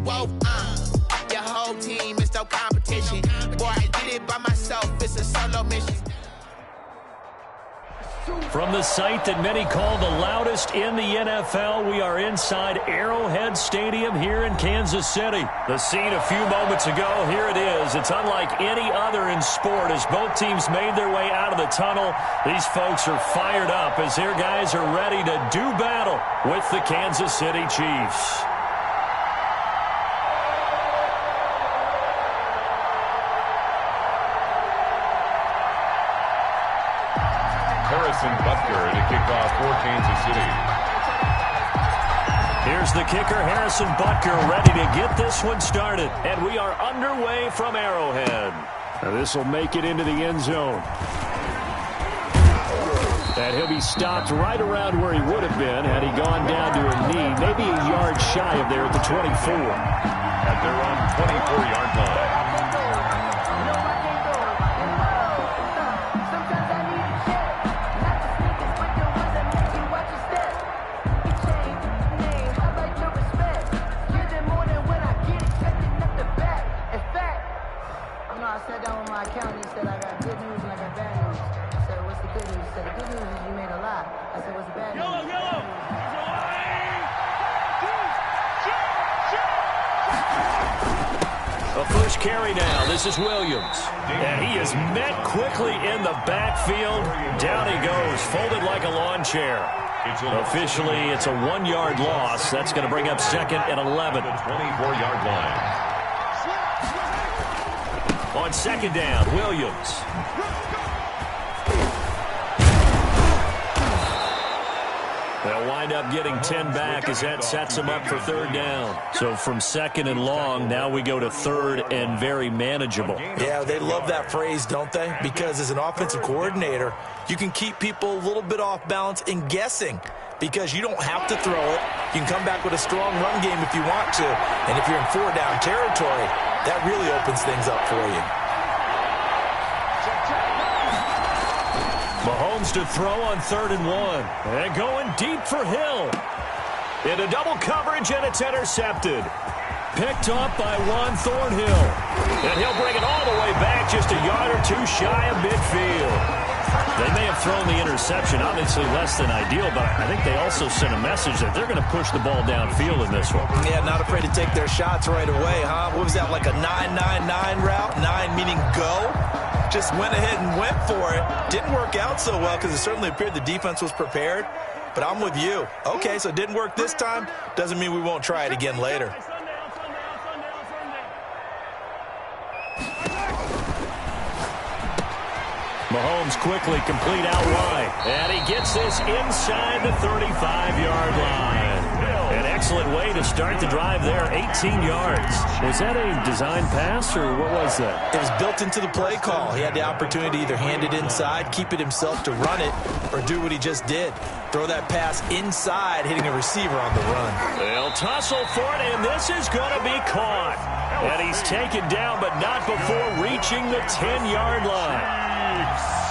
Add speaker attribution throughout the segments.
Speaker 1: whoa, your whole team is no competition. Boy, I did it by myself, it's a solo mission.
Speaker 2: From the site that many call the loudest in the NFL, we are inside Arrowhead Stadium here in Kansas City. The scene a few moments ago, here it is. It's unlike any other in sport as both teams made their way out of the tunnel. These folks are fired up as their guys are ready to do battle with the Kansas City Chiefs.
Speaker 3: Butker to kick off for Kansas City.
Speaker 2: Here's the kicker, Harrison Butker, ready to get this one started. And we are underway from Arrowhead. Now this will make it into the end zone. And he'll be stopped right around where he would have been had he gone down to a knee, maybe a yard shy of there at the 24.
Speaker 3: At their own 24-yard line.
Speaker 2: Carry now. This is Williams. And he is met quickly in the backfield. Down he goes, folded like a lawn chair. Officially, it's a 1-yard loss. That's going to bring up second and 11.
Speaker 3: The 24-yard line.
Speaker 2: On second down, Williams. They'll wind up getting 10 back as that sets them up for third down. So from second and long, now we go to third and very manageable.
Speaker 4: Yeah, they love that phrase, don't they? Because as an offensive coordinator, you can keep people a little bit off balance and guessing because you don't have to throw it. You can come back with a strong run game if you want to. And if you're in 4-down territory, that really opens things up for you.
Speaker 2: Mahomes to throw on 3rd and 1. And going deep for Hill. Into double coverage, and it's intercepted. Picked up by Juan Thornhill. And he'll bring it all the way back just a yard or two shy of midfield. They may have thrown the interception, obviously less than ideal, but I think they also sent a message that they're going to push the ball downfield in this one.
Speaker 4: Yeah, not afraid to take their shots right away, huh? What was that, like a 9-9-9 route? 9 meaning go? Just went ahead and went for it. Didn't work out so well because it certainly appeared the defense was prepared. But I'm with you. Okay, so it didn't work this time. Doesn't mean we won't try it again later.
Speaker 2: Mahomes quickly complete out wide. And he gets this inside the 35-yard line. An excellent way to start the drive there, 18 yards. Was that a design pass, or what was that?
Speaker 4: It was built into the play call. He had the opportunity to either hand it inside, keep it himself to run it, or do what he just did. Throw that pass inside, hitting a receiver on the run.
Speaker 2: They'll tussle for it, and this is going to be caught. And he's taken down, but not before reaching the 10-yard line.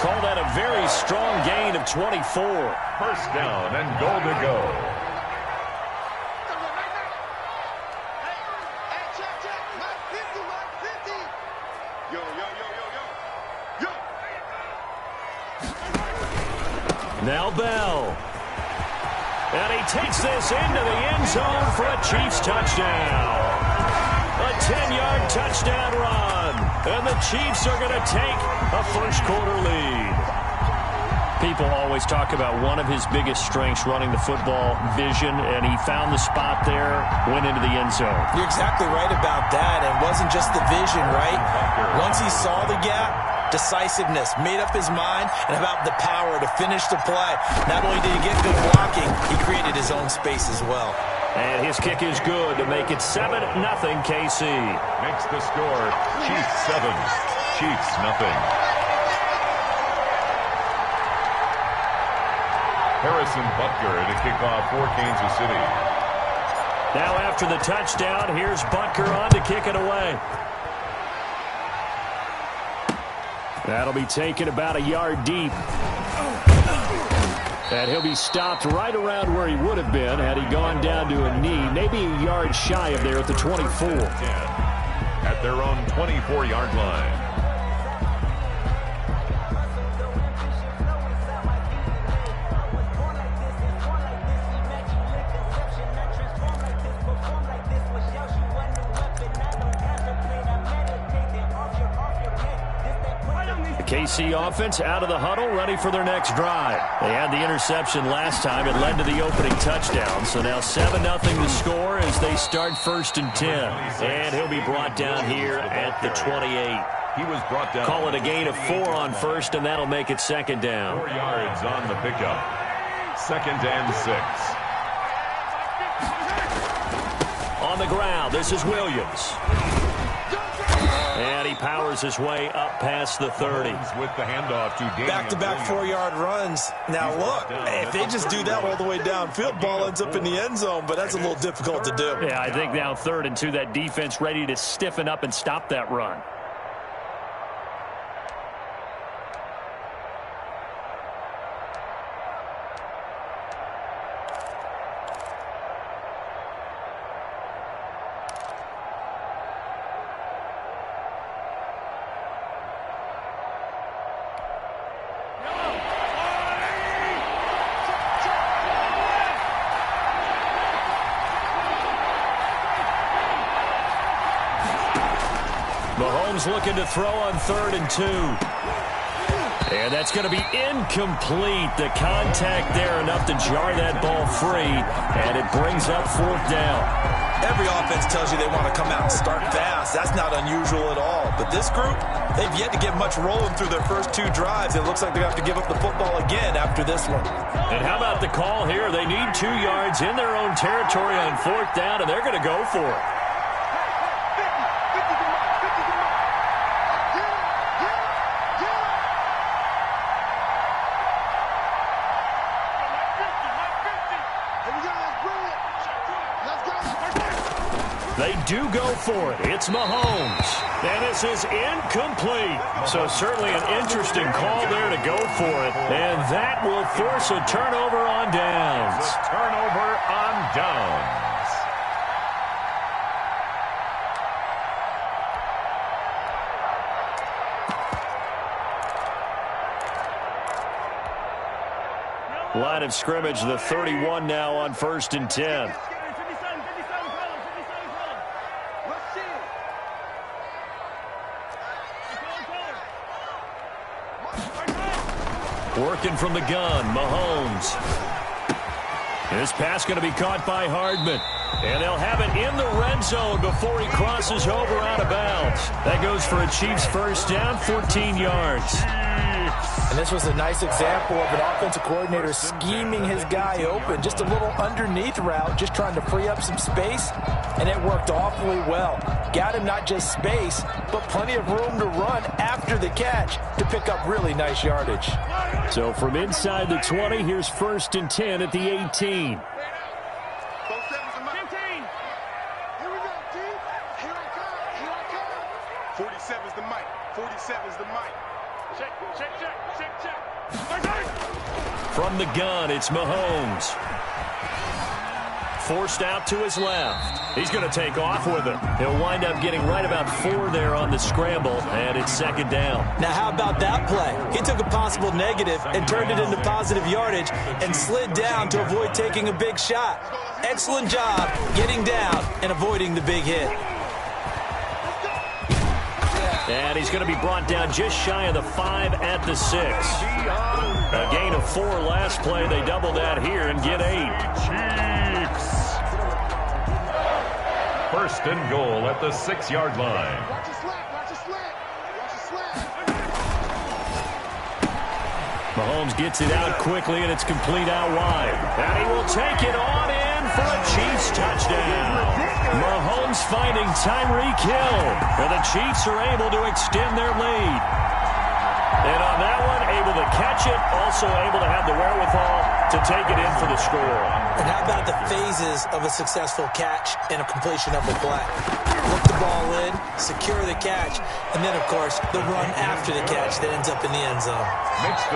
Speaker 2: Call that a very strong gain of 24.
Speaker 3: First down and goal to go.
Speaker 2: Now Bell. And he takes this into the end zone for a Chiefs touchdown. A 10-yard touchdown run. And the Chiefs are going to take a first-quarter lead. People always talk about one of his biggest strengths running the football, vision, and he found the spot there, went into the end zone.
Speaker 4: You're exactly right about that. And it wasn't just the vision, right? Once he saw the gap, decisiveness, made up his mind, and about the power to finish the play. Not only did he get good blocking, he created his own space as well.
Speaker 2: And his kick is good to make it 7-0 KC.
Speaker 3: Makes the score Chiefs 7, Chiefs nothing. Harrison Butker to kick off for Kansas City.
Speaker 2: Now after the touchdown, here's Butker on to kick it away. That'll be taken about a yard deep. And he'll be stopped right around where he would have been had he gone down to a knee, maybe a yard shy of there at the 24.
Speaker 3: At their own 24-yard line.
Speaker 2: KC offense out of the huddle, ready for their next drive. They had the interception last time. It led to the opening touchdown. So now 7-0 to score as they start 1st and 10. And he'll be brought down here at the 28.
Speaker 3: He was brought down.
Speaker 2: Call it a gain of 4 on 1st, and that'll make it 2nd down.
Speaker 3: 4 yards on the pickup. 2nd and 6.
Speaker 2: On the ground, this is Williams. And he powers his way up past the 30.
Speaker 3: With the handoff to
Speaker 4: back-to-back 4-yard runs. Now look, if they just do that all the way downfield, ball ends up in the end zone, but that's a little difficult to do.
Speaker 2: Yeah, I think now 3rd and 2, that defense ready to stiffen up and stop that run. Mahomes looking to throw on 3rd and 2. And that's going to be incomplete. The contact there enough to jar that ball free, and it brings up 4th down.
Speaker 4: Every offense tells you they want to come out and start fast. That's not unusual at all. But this group, they've yet to get much rolling through their first 2 drives. It looks like they're going to have to give up the football again after this one.
Speaker 2: And how about the call here? They need 2 yards in their own territory on 4th down, and they're going to go for it. They do go for it. It's Mahomes. And this is incomplete. So certainly an interesting call there to go for it. And that will force a turnover on downs.
Speaker 3: The turnover on downs.
Speaker 2: Line of scrimmage, the 31 now on 1st and 10. Working from the gun, Mahomes. This pass going to be caught by Hardman. And they'll have it in the red zone before he crosses over out of bounds. That goes for a Chiefs 1st down, 14 yards.
Speaker 4: And this was a nice example of an offensive coordinator scheming his guy open. Just a little underneath route, just trying to free up some space. And it worked awfully well. Got him not just space, but plenty of room to run after the catch to pick up really nice yardage.
Speaker 2: So from inside the 20, here's 1st and 10 at the 18.
Speaker 5: 47's the mic. 47's the mic. Check.
Speaker 2: From the gun, it's Mahomes. Forced out to his left. He's going to take off with it. He'll wind up getting right about 4 there on the scramble, and it's 2nd down.
Speaker 6: Now, how about that play? He took a possible negative and turned it into positive yardage and slid down to avoid taking a big shot. Excellent job getting down and avoiding the big hit.
Speaker 2: And he's going to be brought down just shy of the 5 at the 6. A gain of 4 last play. They double that here and get 8.
Speaker 3: Chiefs. 1st and goal at the 6-yard line.
Speaker 5: Watch your slant.
Speaker 2: Mahomes gets it out quickly, and it's complete out wide. And he will take it on in for a Chiefs touchdown. Mahomes finding Tyreek Hill, and the Chiefs are able to extend their lead. And on that one, able to catch it, also able to have the wherewithal to take it in for the score.
Speaker 6: And how about the phases of a successful catch and a completion of the play? look the ball in, secure the catch, and then, of course, the run after the catch that ends up in the end zone.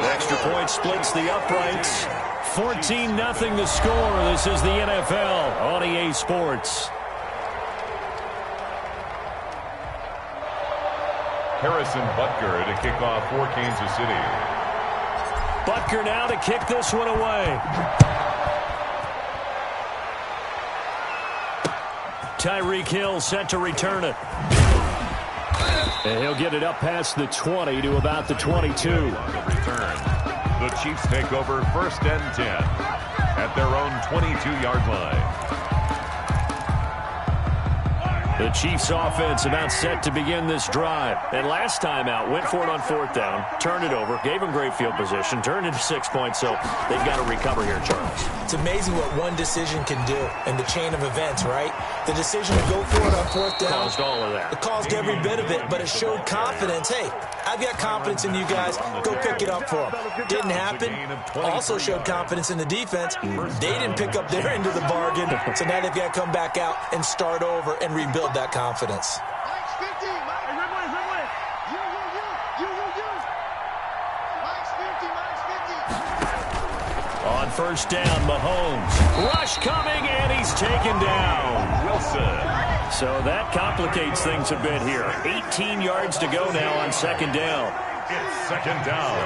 Speaker 2: The extra point splits the uprights. 14-0 the score. This is the NFL on EA Sports.
Speaker 3: Harrison Butker to kick off for Kansas City.
Speaker 2: Butker now to kick this one away. Tyreek Hill set to return it. And he'll get it up past the 20 to about the 22.
Speaker 3: The return. The Chiefs take over 1st and 10 at their own 22-yard line.
Speaker 2: The Chiefs offense about set to begin this drive. And last time out, went for it on 4th down, turned it over, gave them great field position, turned into 6 points, so they've got to recover here, Charles.
Speaker 6: It's amazing what one decision can do in the chain of events, right? The decision to go for it on 4th down.
Speaker 2: Caused all of that.
Speaker 6: It caused every bit of it, but it showed confidence. Hey, I've got confidence in you guys. Go pick it up for them. Didn't happen. Also showed confidence in the defense. They didn't pick up their end of the bargain, so now they've got to come back out and start over and rebuild that confidence.
Speaker 2: On 1st down, Mahomes. Rush coming, and he's taken down.
Speaker 3: Wilson.
Speaker 2: So that complicates things a bit here. 18 yards to go now on 2nd down.
Speaker 3: It's 2nd down.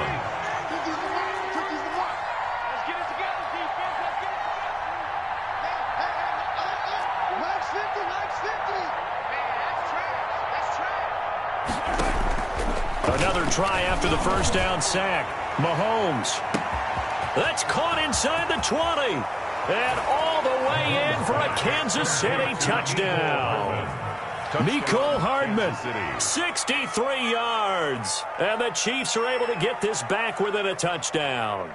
Speaker 2: Another try after the 1st down sack. Mahomes. That's caught inside the 20. And all the way in for a Kansas City touchdown. Mecole Hardman, 63 yards. And the Chiefs are able to get this back within a touchdown.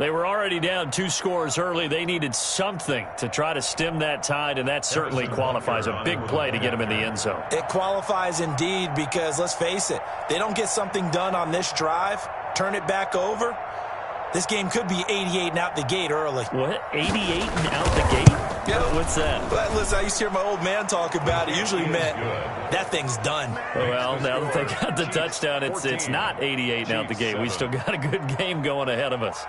Speaker 2: They were already down 2 scores early. They needed something to try to stem that tide, and that certainly qualifies a big play to get them in the end zone.
Speaker 6: It qualifies indeed because, let's face it, they don't get something done on this drive, turn it back over, this game could be 88 and out the gate early.
Speaker 2: What? 88 and out the gate?
Speaker 6: Yeah.
Speaker 2: What's that?
Speaker 6: Well, listen, I used to hear my old man talk about it. Usually meant that thing's done.
Speaker 2: Well, now that they got the touchdown, it's not 88 and out the gate. We still got a good game going ahead of us.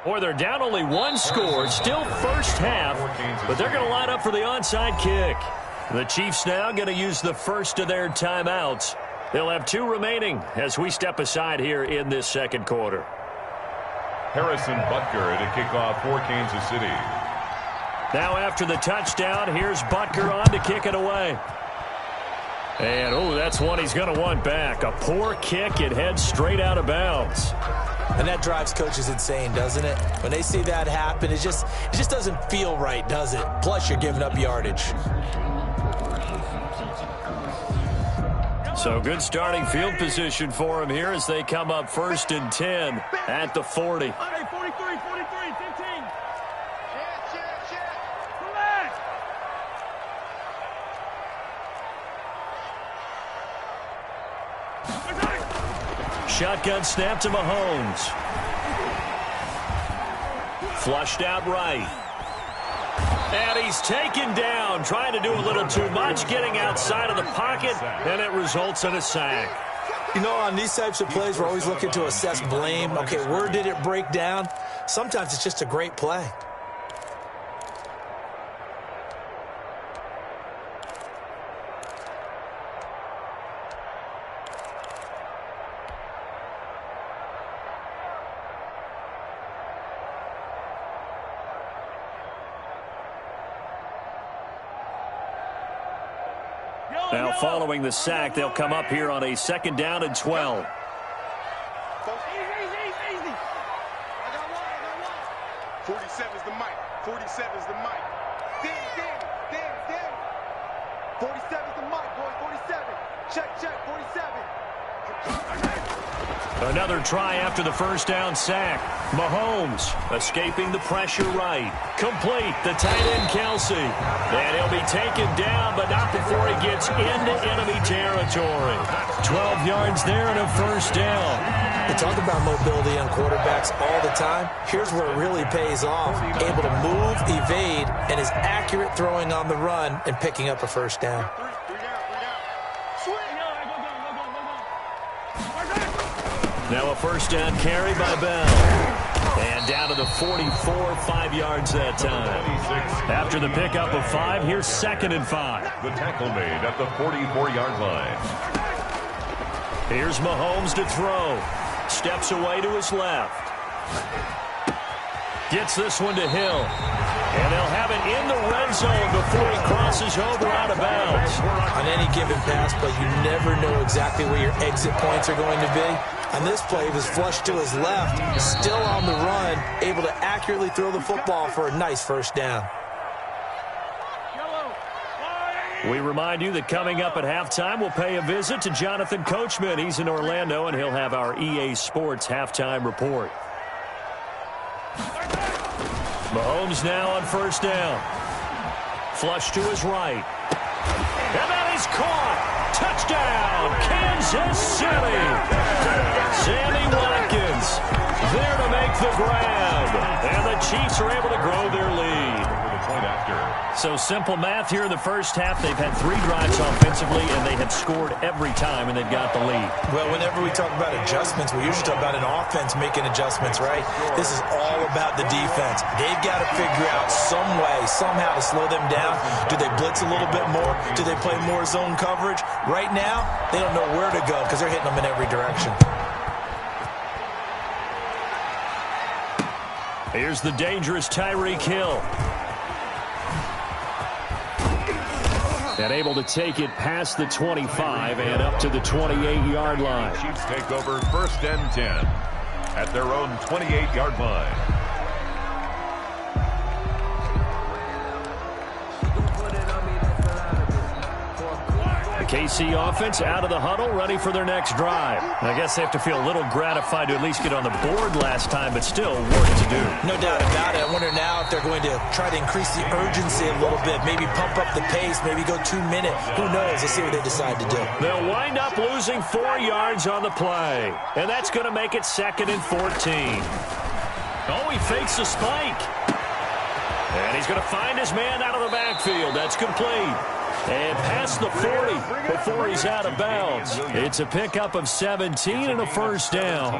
Speaker 2: Boy, they're down only 1 score, still first half, but they're going to line up for the onside kick. The Chiefs now going to use the first of their timeouts. They'll have 2 remaining as we step aside here in this 2nd quarter.
Speaker 3: Harrison Butker to kick off for Kansas City.
Speaker 2: Now after the touchdown, here's Butker on to kick it away. And, that's one he's going to want back. A poor kick, it heads straight out of bounds.
Speaker 6: And that drives coaches insane, doesn't it? When they see that happen, it just doesn't feel right, does it? Plus, you're giving up yardage.
Speaker 2: So good starting field position for him here as they come up 1st and 10 at the 40.
Speaker 5: 43, 43, 15. Relax.
Speaker 2: Shotgun snap to Mahomes. Flushed out right. And he's taken down, trying to do a little too much, getting outside of the pocket, and it results in a sack.
Speaker 6: You know, on these types of plays, we're always looking to assess blame. Okay, where did it break down? Sometimes it's just a great play.
Speaker 2: Now following the sack, they'll come up here on a 2nd down and 12.
Speaker 5: Easy. I got one. 47's the mic. 47's the mic. Damn. 47's the mic, boy. 47. Check. 47.
Speaker 2: Another try after the 1st down sack. Mahomes escaping the pressure right. Complete, the tight end Kelsey. And he'll be taken down, but not before he gets into enemy territory. 12 yards there and a 1st down.
Speaker 6: We talk about mobility on quarterbacks all the time. Here's where it really pays off. Able to move, evade, and is accurate throwing on the run and picking up a first down.
Speaker 2: Now a first down carry by Bell. And down to the 44, 5 yards that time. After the pickup of 5, here's 2nd and 5.
Speaker 3: The tackle made at the 44-yard line.
Speaker 2: Here's Mahomes to throw. Steps away to his left. Gets this one to Hill. And they'll have it in the red zone before he crosses over out of bounds.
Speaker 6: On any given pass play, you never know exactly where your exit points are going to be. On this play, he was flushed to his left, still on the run, able to accurately throw the football for a nice first down.
Speaker 2: We remind you that coming up at halftime, we'll pay a visit to Jonathan Coachman. He's in Orlando, and he'll have our EA Sports halftime report. Mahomes now on first down. Flush to his right. And that is caught. Touchdown, Kansas City. Sammy Watkins there to make the grab. And the Chiefs are able to grow their lead. So simple math here in the first half. They've had 3 drives offensively, and they have scored every time, and they've got the lead.
Speaker 6: Well, whenever we talk about adjustments, we usually talk about an offense making adjustments, right? This is all about the defense. They've got to figure out some way, somehow to slow them down. Do they blitz a little bit more? Do they play more zone coverage? Right now, they don't know where to go because they're hitting them in every direction.
Speaker 2: Here's the dangerous Tyreek Hill. And able to take it past the 25 and up to the 28-yard line.
Speaker 3: Chiefs take over 1st and 10 at their own 28-yard line.
Speaker 2: The KC offense out of the huddle, ready for their next drive. I guess they have to feel a little gratified to at least get on the board last time, but still work to do.
Speaker 6: No doubt about it. I wonder now if they're going to try to increase the urgency a little bit, maybe pump up the pace, maybe go 2 minute. Who knows? Let's see what they decide to do.
Speaker 2: They'll wind up losing 4 yards on the play, and that's going to make it 2nd and 14. Oh, he fakes a spike. And he's going to find his man out of the backfield. That's complete. And past the 40 before he's out of bounds. It's a pickup of 17 and a first down.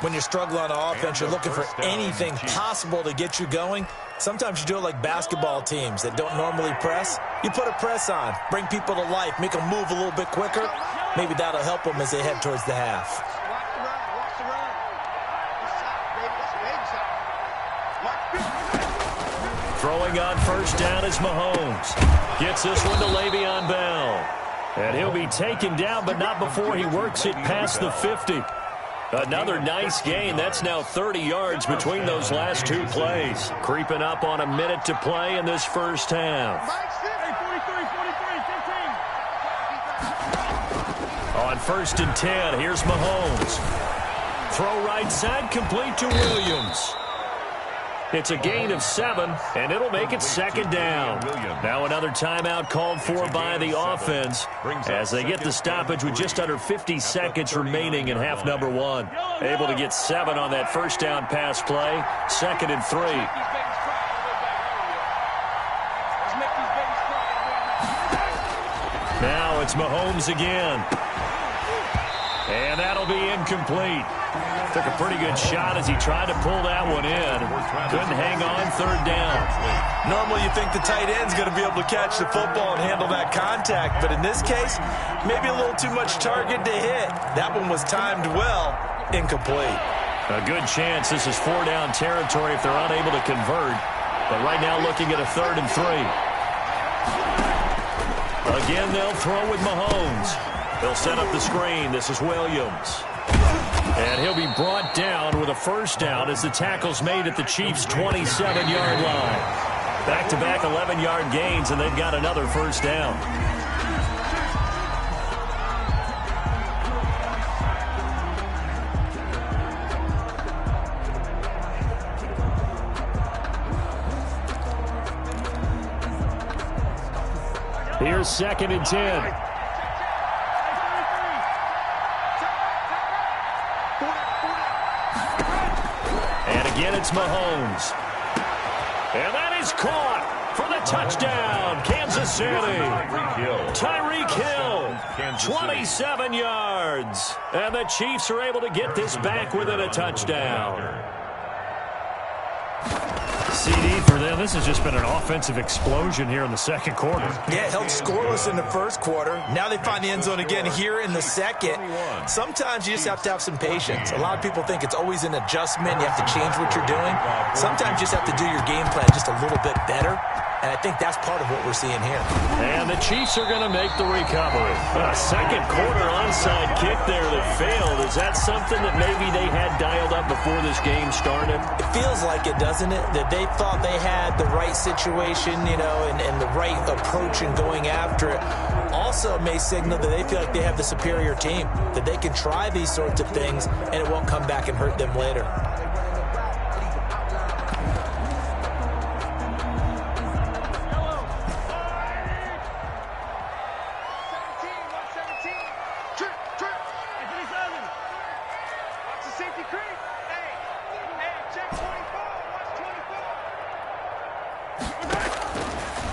Speaker 6: When you're struggling on offense, you're looking for anything possible to get you going. Sometimes you do it like basketball teams that don't normally press. You put a press on, bring people to life, make them move a little bit quicker. Maybe that'll help them as they head towards the half.
Speaker 2: Throwing on first down is Mahomes. Gets this one to Le'Veon Bell. And he'll be taken down, but not before he works it past the 50. Another nice gain. That's now 30 yards between those last 2 plays. Creeping up on a minute to play in this first half. On 1st and 10, here's Mahomes. Throw right side, complete to Williams. It's a gain of 7, and it'll make it 2nd down. Now another timeout called for by the offense as they get the stoppage with just under 50 seconds remaining in half number 1. Able to get 7 on that first down pass play. 2nd and 3. Now it's Mahomes again. And that'll be incomplete. Took a pretty good shot as he tried to pull that one in. Couldn't hang on 3rd down.
Speaker 6: Normally you think the tight end's going to be able to catch the football and handle that contact, but in this case, maybe a little too much target to hit. That one was timed well, incomplete.
Speaker 2: A good chance this is 4-down territory if they're unable to convert. But right now looking at a 3rd and 3. Again, they'll throw with Mahomes. They'll set up the screen. This is Williams. And he'll be brought down with a first down as the tackle's made at the Chiefs' 27-yard line. Back-to-back 11-yard gains, and they've got another first down. Here's 2nd and 10. Mahomes. And that is caught for the touchdown, Kansas City. Tyreek Hill, 27 yards. And the Chiefs are able to get this back within a touchdown.
Speaker 7: CD for them. This has just been an offensive explosion here in the second quarter.
Speaker 6: Yeah, held scoreless in the first quarter. Now they find the end zone again here in the second. Sometimes you just have to have some patience. A lot of people think it's always an adjustment. You have to change what you're doing. Sometimes you just have to do your game plan just a little bit better. And I think that's part of what we're seeing here.
Speaker 2: And the Chiefs are going to make the recovery. A second quarter onside kick there that failed. Is that something that maybe they had dialed up before this game started?
Speaker 6: It feels like it, doesn't it? That they thought they had the right situation, you know, and the right approach in going after it. Also may signal that they feel like they have the superior team, that they can try these sorts of things and it won't come back and hurt them later.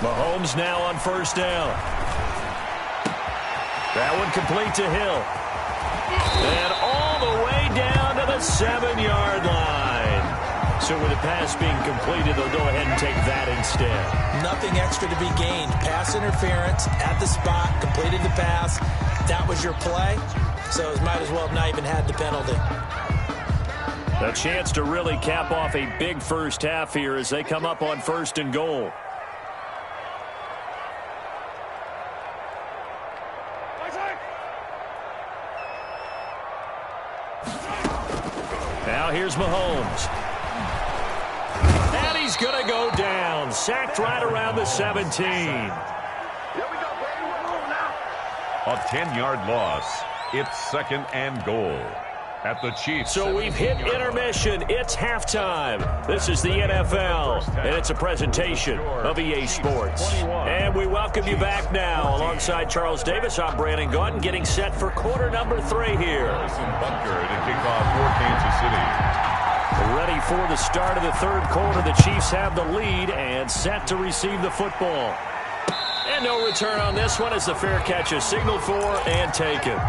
Speaker 2: Mahomes now on first down. That one complete to Hill. And all the way down to the 7-yard line. So with the pass being completed, they'll go ahead and take that instead. Nothing extra to be gained. Pass interference at the spot, completed the pass. That was your play. So it might as well have not even had the penalty. A chance to really cap off a big first half here as they come up on first and goal. Now here's Mahomes. And he's going to go down. Sacked right around the 17.
Speaker 3: A 10-yard loss. It's second and goal at the Chiefs.
Speaker 2: So we've hit intermission. It's halftime. This is the NFL, and it's a presentation of EA Sports. And we welcome you back now. Alongside Charles Davis, I'm Brandon Gaunt, getting set for quarter number 3 here.
Speaker 3: Bunker to kick off for Kansas City.
Speaker 2: Ready for the start of the third quarter. The Chiefs have the lead and set to receive the football. And no return on this one as the fair catch is signaled for and taken.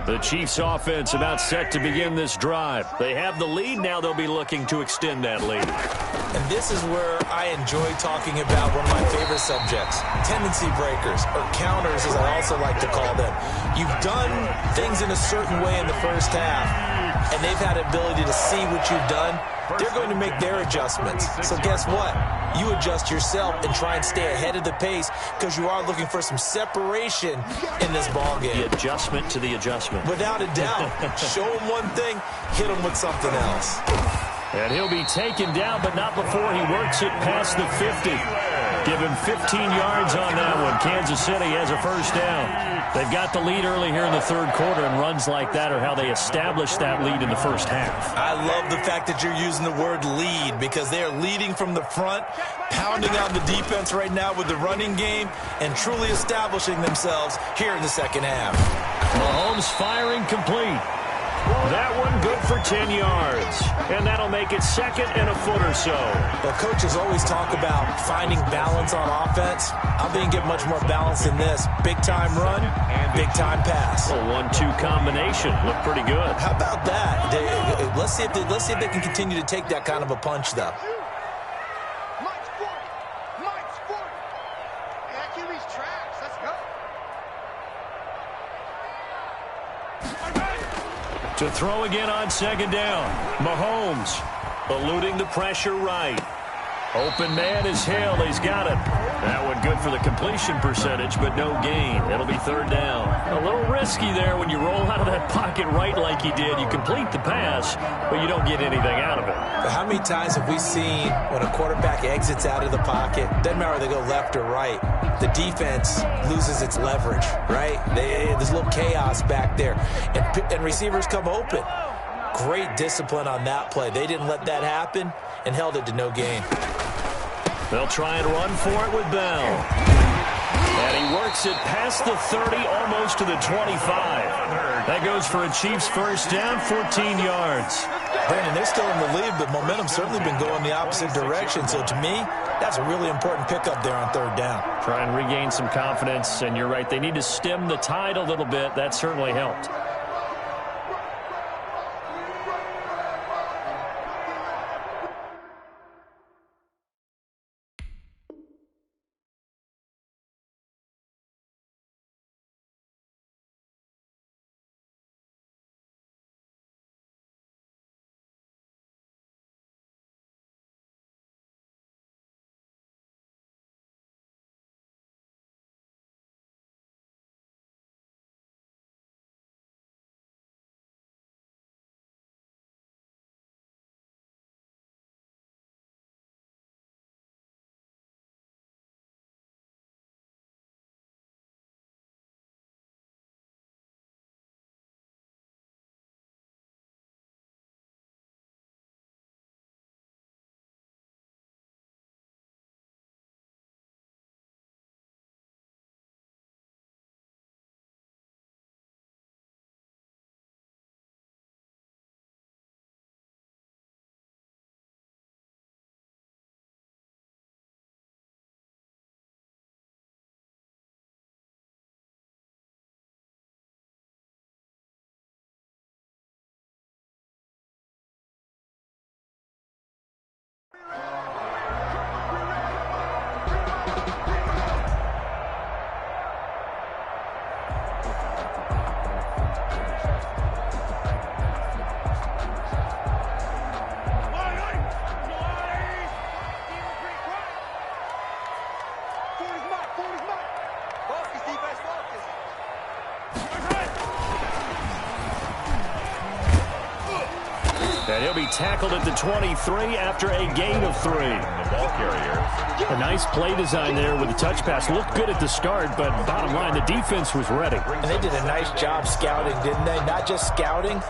Speaker 2: The Chiefs offense about set to begin this drive. They have the lead. Now they'll be looking to extend that lead.
Speaker 6: And this is where I enjoy talking about one of my favorite subjects, tendency breakers, or counters as I also like to call them. You've done things in a certain way in the first half, and they've had the ability to see what you've done. They're going to make their adjustments. So guess what? You adjust yourself and try and stay ahead of the pace because you are looking for some separation in this ballgame.
Speaker 2: The adjustment to the adjustment.
Speaker 6: Without a doubt. Show them one thing, hit them with something else.
Speaker 2: And he'll be taken down, but not before he works it past the 50. Give him 15 yards on that one. Kansas City has a first down. They've got the lead early here in the third quarter, and runs like that are how they established that lead in the first half.
Speaker 6: I love the fact that you're using the word lead because they are leading from the front, pounding on the defense right now with the running game, and truly establishing themselves here in the second half.
Speaker 2: Mahomes firing complete. That one good for 10 yards. And that'll make it second and a foot or so.
Speaker 6: Well, coaches always talk about finding balance on offense. I think get much more balance than this. Big-time run, big-time pass.
Speaker 2: A 1-2 combination. Looked pretty good.
Speaker 6: How about that? Let's see if they can continue to take that kind of a punch, though.
Speaker 2: To throw again on second down. Mahomes eluding the pressure right. Open man is Hill. He's got it. That one good for the completion percentage, but no gain. It'll be third down. A little risky there when you roll out of that pocket right like he did. You complete the pass, but you don't get anything out of it.
Speaker 6: But how many times have we seen when a quarterback exits out of the pocket, doesn't matter whether they go left or right, the defense loses its leverage, right? There's a little chaos back there, and receivers come open. Great discipline on that play. They didn't let that happen and held it to no gain.
Speaker 2: They'll try and run for it with Bell. And he works it past the 30, almost to the 25. That goes for a Chiefs first down, 14 yards.
Speaker 6: Brandon, they're still in the lead, but momentum's certainly been going the opposite direction. So to me, that's a really important pickup there on third down.
Speaker 2: Try and regain some confidence, and you're right. They need to stem the tide a little bit. That certainly helped. And he'll be tackled at the 23 after a gain of 3.
Speaker 3: The ball carrier.
Speaker 2: A nice play design there with the touch pass. Looked good at the start, but bottom line, the defense was ready.
Speaker 6: And they did a nice job scouting, didn't they? Not just scouting,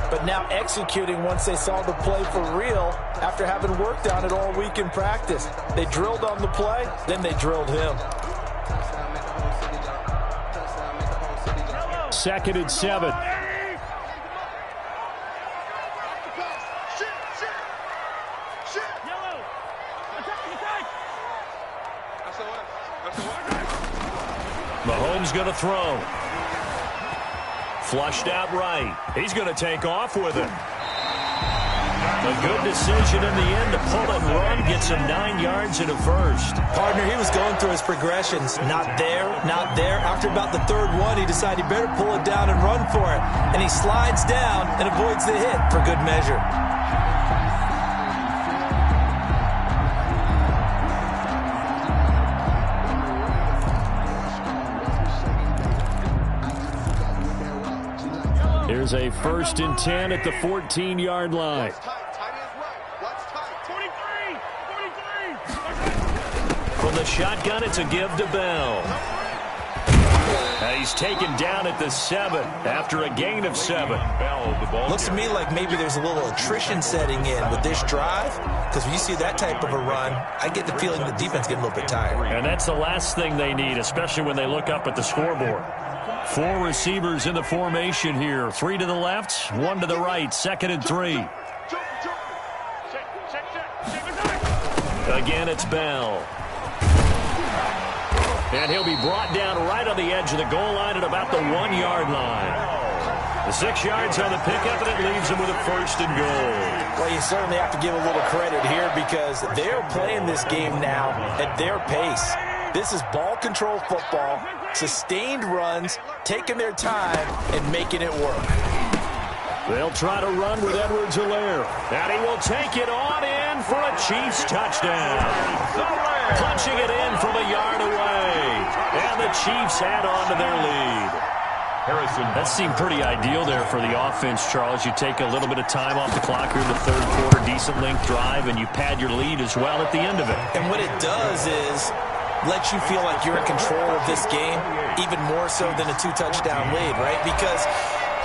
Speaker 6: but now executing once they saw the play for real after having worked on it all week in practice. They drilled on the play, then they drilled him.
Speaker 2: 2nd and 7. Mahomes going to throw. Flushed out right. He's going to take off with it. A good decision in the end to pull and run, get some 9 yards and a first.
Speaker 6: Partner, he was going through his progressions. Not there, not there. After about the third one, he decided he better pull it down and run for it. And he slides down and avoids the hit for good measure.
Speaker 2: Here's a 1st and 10 at the 14-yard line. From the shotgun, it's a give to Bell. And he's taken down at the 7 after a gain of 7.
Speaker 6: Looks to me like maybe there's a little attrition setting in with this drive, because when you see that type of a run, I get the feeling the defense getting a little bit tired.
Speaker 2: And that's the last thing they need, especially when they look up at the scoreboard. 4 receivers in the formation here. 3 to the left, 1 to the right. 2nd and 3. Again, it's Bell. And he'll be brought down right on the edge of the goal line at about the 1-yard line. The 6 yards on the pickup, and it leaves him with a 1st and goal.
Speaker 6: Well, you certainly have to give a little credit here because they're playing this game now at their pace. This is ball control football, sustained runs, taking their time, and making it work.
Speaker 2: They'll try to run with Edwards-Helaire. And he will take it on in for a Chiefs touchdown. punching it in from a yard away. And the Chiefs add on to their lead.
Speaker 7: That seemed pretty ideal there for the offense, Charles. You take a little bit of time off the clock here in the third quarter, decent length drive, and you pad your lead as well at the end of it.
Speaker 6: And what it does is let you feel like you're in control of this game, even more so than a 2-touchdown lead, right? Because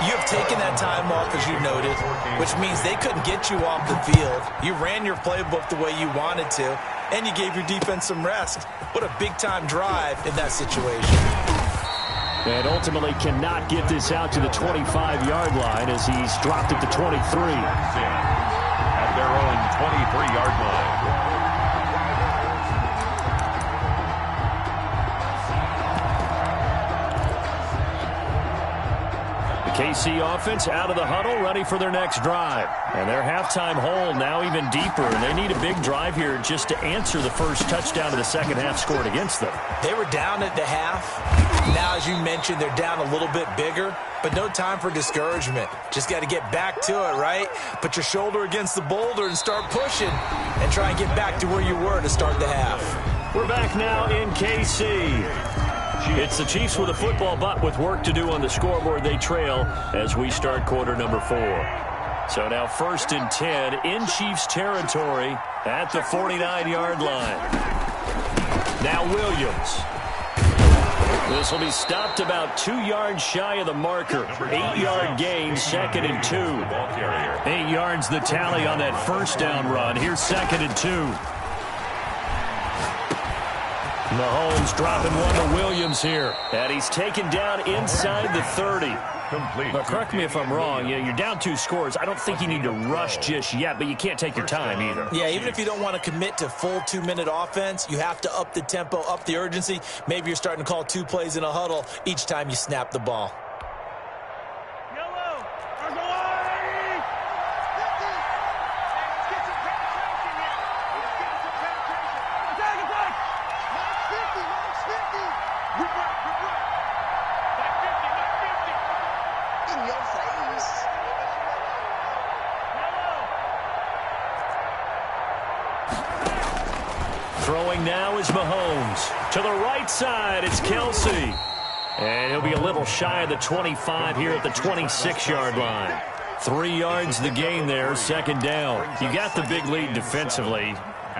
Speaker 6: you have taken that time off, as you noted, which means they couldn't get you off the field. You ran your playbook the way you wanted to, and you gave your defense some rest. What a big-time drive in that situation.
Speaker 2: And ultimately cannot get this out to the 25-yard line as he's dropped it to 23.
Speaker 3: At their own 23-yard line.
Speaker 2: KC offense out of the huddle, ready for their next drive. And their halftime hole now even deeper, and they need a big drive here just to answer the first touchdown of the second half scored against them.
Speaker 6: They were down at the half. Now, as you mentioned, they're down a little bit bigger, but no time for discouragement. Just got to get back to it, right? Put your shoulder against the boulder and start pushing and try and get back to where you were to start the half.
Speaker 2: We're back now in KC. It's the Chiefs with a football, but with work to do on the scoreboard, they trail as we start quarter number 4. So now 1st and 10 in Chiefs territory at the 49-yard line. Now Williams. This will be stopped about 2 yards shy of the marker. 8-yard gain, 2nd and 2. 8 yards the tally on that first down run. Here's 2nd and 2. Mahomes dropping one to Williams here. And he's taken down inside the 30. But correct me if I'm wrong. You're down 2 scores. I don't think you need to rush just yet, but you can't take your time either.
Speaker 6: Yeah, even if you don't want to commit to full 2-minute offense, you have to up the tempo, up the urgency. Maybe you're starting to call 2 plays in a huddle each time you snap the ball.
Speaker 2: Throwing now is Mahomes. To the right side, it's Kelsey. And he'll be a little shy of the 25 here at the 26-yard line. 3 yards the gain there, 2nd down. You got the big lead defensively.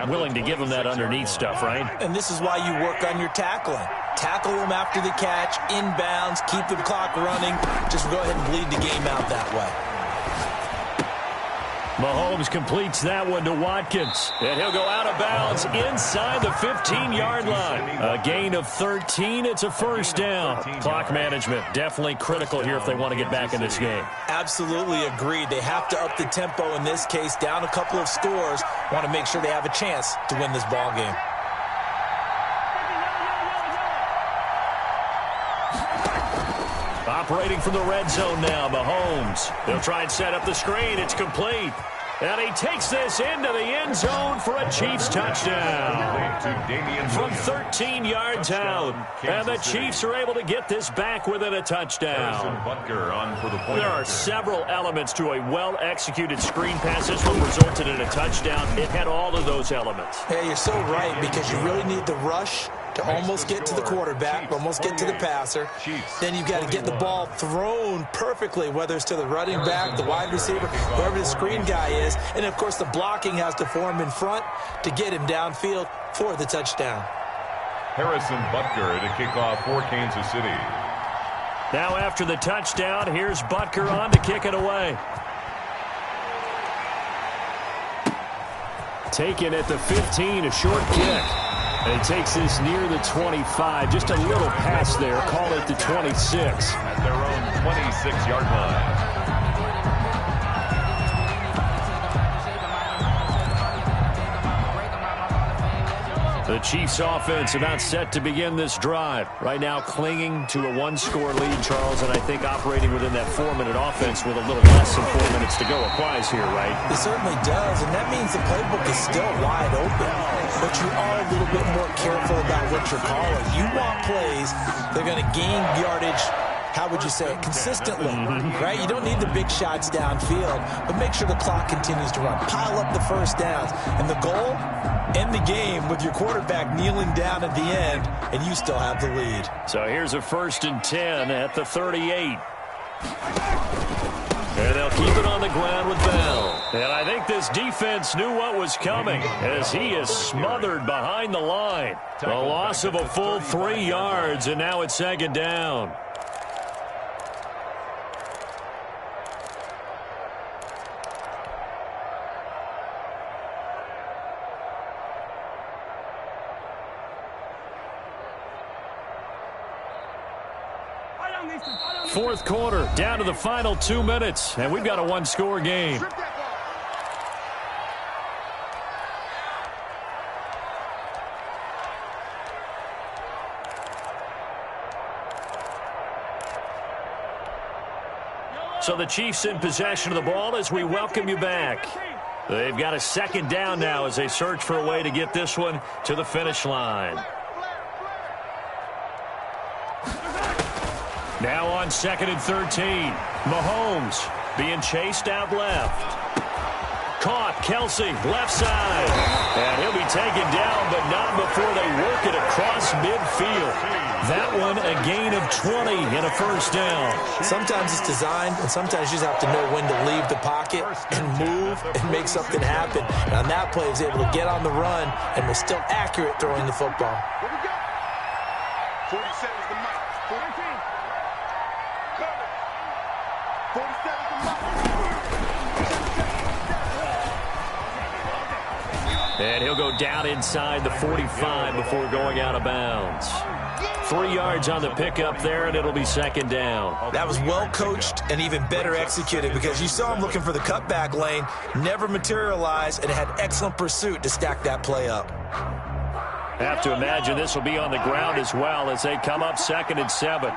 Speaker 2: Willing to give them that underneath stuff, right?
Speaker 6: And this is why you work on your tackling. Tackle them after the catch, inbounds, keep the clock running. Just go ahead and bleed the game out that way.
Speaker 2: Mahomes completes that one to Watkins. And he'll go out of bounds inside the 15-yard line. A gain of 13. It's a first down. Clock management definitely critical here if they want to get back in this game.
Speaker 6: Absolutely agreed. They have to up the tempo in this case, down a couple of scores. Want to make sure they have a chance to win this ball game.
Speaker 2: Operating from the red zone now, Mahomes. They'll try and set up the screen. It's complete. And he takes this into the end zone for a Chiefs touchdown. From 13 yards out. And the Chiefs are able to get this back within a touchdown. There are several elements to a well-executed screen pass. This one resulted in a touchdown. It had all of those elements.
Speaker 6: Yeah, you're so right, because you really need the rush to almost get to the quarterback, almost get to the passer. Then you've got to get the ball thrown perfectly, whether it's to the running back, the wide receiver, whoever the screen guy is. And, of course, the blocking has to form in front to get him downfield for the touchdown.
Speaker 3: Harrison Butker to kick off for Kansas City.
Speaker 2: Now after the touchdown, here's Butker on to kick it away. Taken at the 15, a short kick. And he takes this near the 25. Just a little pass there. Call it the 26.
Speaker 3: At their own 26-yard line.
Speaker 2: The Chiefs offense about set to begin this drive. Right now clinging to a 1-score lead, Charles, and I think operating within that 4-minute offense with a little less than 4 minutes to go applies here, right?
Speaker 6: It certainly does, and that means the playbook is still wide open. But you are a little bit more careful about what you're calling. You want plays that are going to gain yardage how would you say it, consistently, right? You don't need the big shots downfield, but make sure the clock continues to run. Pile up the first downs. And the goal, end the game with your quarterback kneeling down at the end, and you still have the lead.
Speaker 2: So here's a 1st and 10 at the 38. And they'll keep it on the ground with Bell. And I think this defense knew what was coming as he is smothered behind the line. A loss of a full 3 yards, and now it's 2nd down. Fourth quarter, down to the final 2 minutes, and we've got a one-score game. So the Chiefs in possession of the ball as we welcome you back. They've got a 2nd down now as they search for a way to get this one to the finish line. Now on 2nd and 13. Mahomes being chased out left. Caught, Kelsey, left side. And he'll be taken down, but not before they work it across midfield. That one a gain of 20 and a 1st down.
Speaker 6: Sometimes it's designed, and sometimes you just have to know when to leave the pocket and move and make something happen. And on that play, he was able to get on the run and was still accurate throwing the football.
Speaker 5: 47 is the mic. 14. Coming. 47 is the mic.
Speaker 2: And he'll go down inside the 45 before going out of bounds. 3 yards on the pickup there, and it'll be 2nd down.
Speaker 6: That was well coached and even better executed because you saw him looking for the cutback lane, never materialized, and had excellent pursuit to stack that play up.
Speaker 2: Have to imagine this will be on the ground as well as they come up 2nd and 7.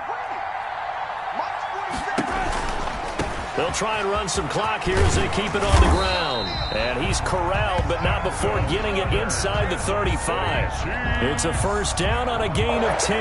Speaker 2: They'll try and run some clock here as they keep it on the ground. And he's corralled, but not before getting it inside the 35. It's a 1st down on a gain of 10.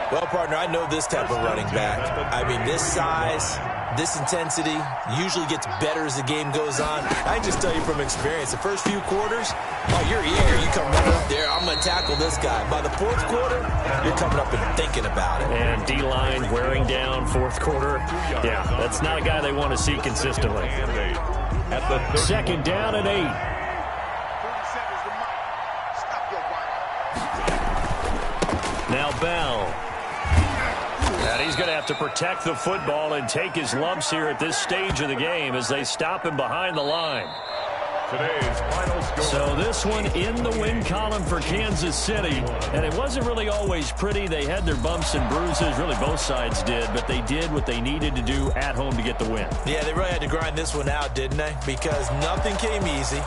Speaker 6: Well, partner, I know this type of running back. I mean, this size, this intensity usually gets better as the game goes on. I can just tell you from experience, the first few quarters, oh, you're eager. You come running up there, I'm going to tackle this guy. By the 4th quarter, you're coming up and thinking about it.
Speaker 2: And D-line wearing down 4th quarter. Yeah, that's not a guy they want to see consistently.
Speaker 3: At the
Speaker 2: 2nd down and 8.
Speaker 5: 47 is the mic. Stop your whining.
Speaker 2: Now Bell. And he's going to have to protect the football and take his lumps here at this stage of the game as they stop him behind the line.
Speaker 3: Today's final score.
Speaker 2: So this one in the win column for Kansas City. And it wasn't really always pretty. They had their bumps and bruises. Really, both sides did. But they did what they needed to do at home to get the win.
Speaker 6: Yeah, they really had to grind this one out, didn't they? Because nothing came easy.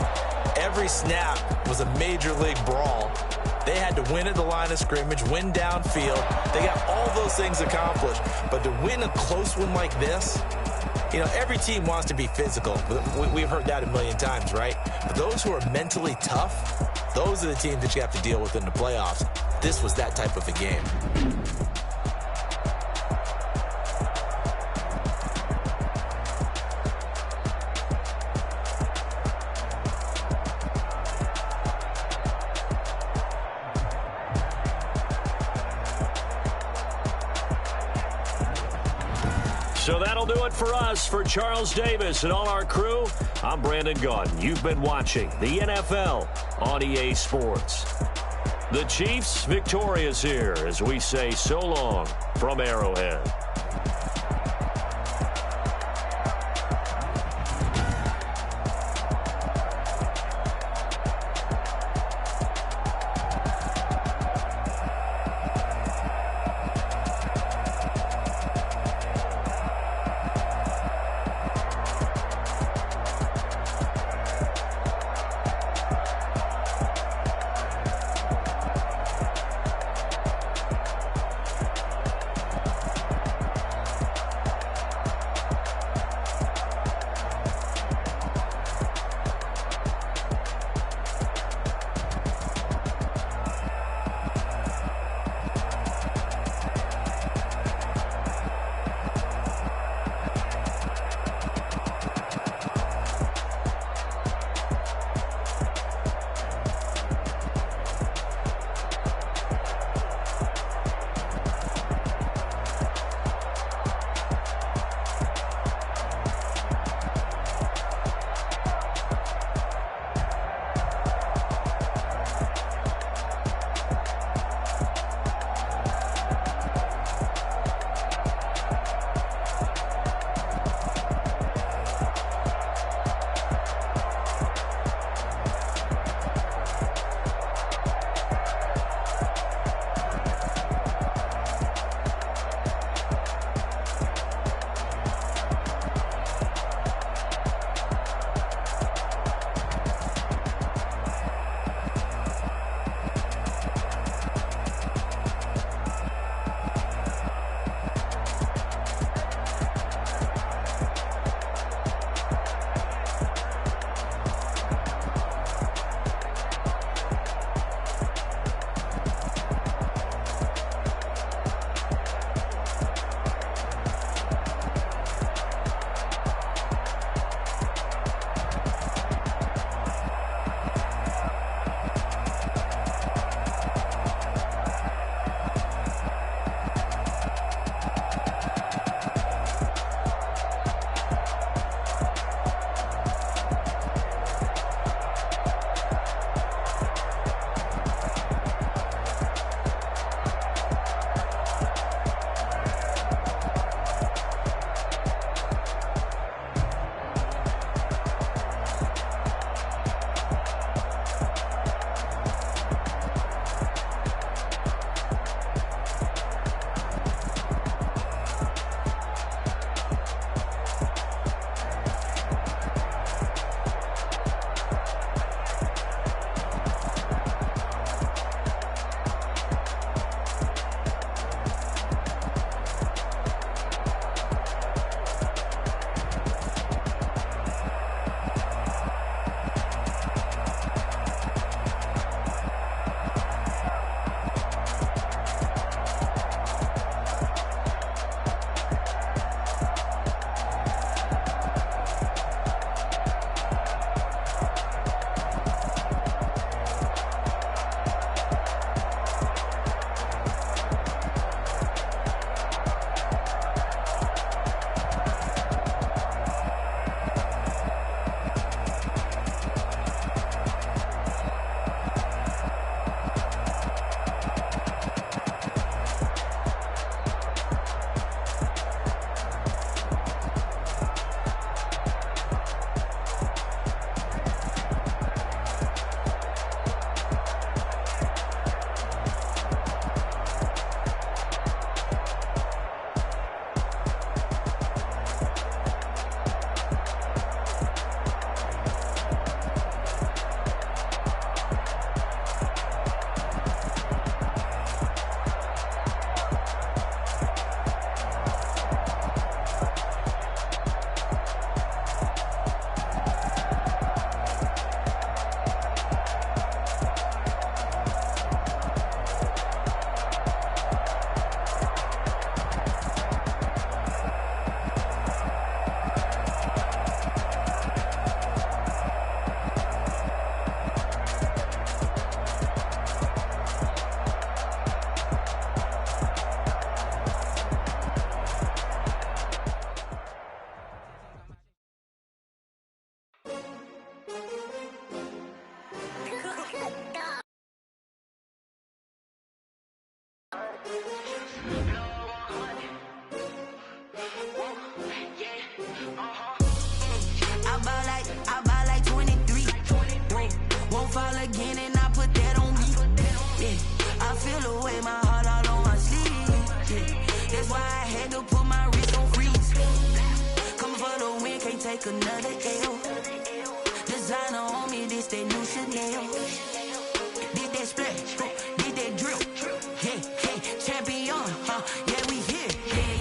Speaker 6: Every snap was a major league brawl. They had to win at the line of scrimmage, win downfield. They got all those things accomplished. But to win a close one like this, you know, every team wants to be physical. We've heard that a million times, right? But those who are mentally tough, those are the teams that you have to deal with in the playoffs. This was that type of a game.
Speaker 2: So that'll do it for us. For Charles Davis and all our crew, I'm Brandon Gaudin. You've been watching the NFL on EA Sports. The Chiefs victorious here as we say so long from Arrowhead.
Speaker 8: fall again and I put that on me. Yeah, I feel the way, my heart all on my sleeve. Yeah, that's why I had to put my wrist on freeze. Coming for the win, can't take another L. Designer on me, this that new Chanel. Did that splash, did that drip. Yeah, champion, yeah, we here.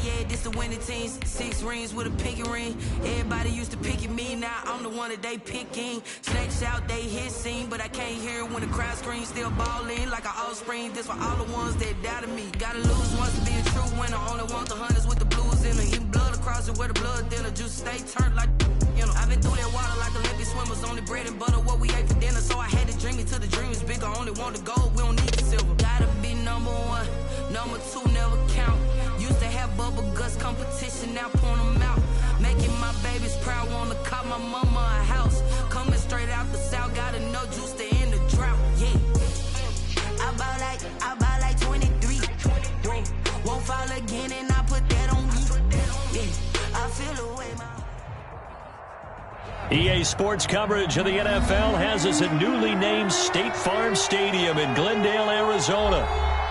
Speaker 8: Yeah, this the winning teams. 6 rings with a pinky ring. Everybody used to pick at me, now I'm the one that they picking. Snakes out, they hit scene, but I can't hear it when the crowd screams. Still ballin' like an offspring. This for all the ones that doubted me. Gotta lose once to be a true winner. Only want the hunters with the blues in her. Even blood across it where the blood thinner. Juice stay turned like, you know. I've been through that water like Olympic swimmers. Only bread and butter, what we ate for dinner. So I had to dream it till the dream is bigger. Only want the gold, we don't need the silver. Gotta be number 1, number 2 never count. Used to have bubble guts competition, now point them out. Making my babies proud, wanna cop my mama a house. Coming straight out the south, gotta know juice to end the drought. Yeah, I buy like 23. Won't fall again and I put that on me. Yeah, I feel the way my
Speaker 2: EA Sports coverage of the NFL has us at newly named State Farm Stadium in Glendale, Arizona.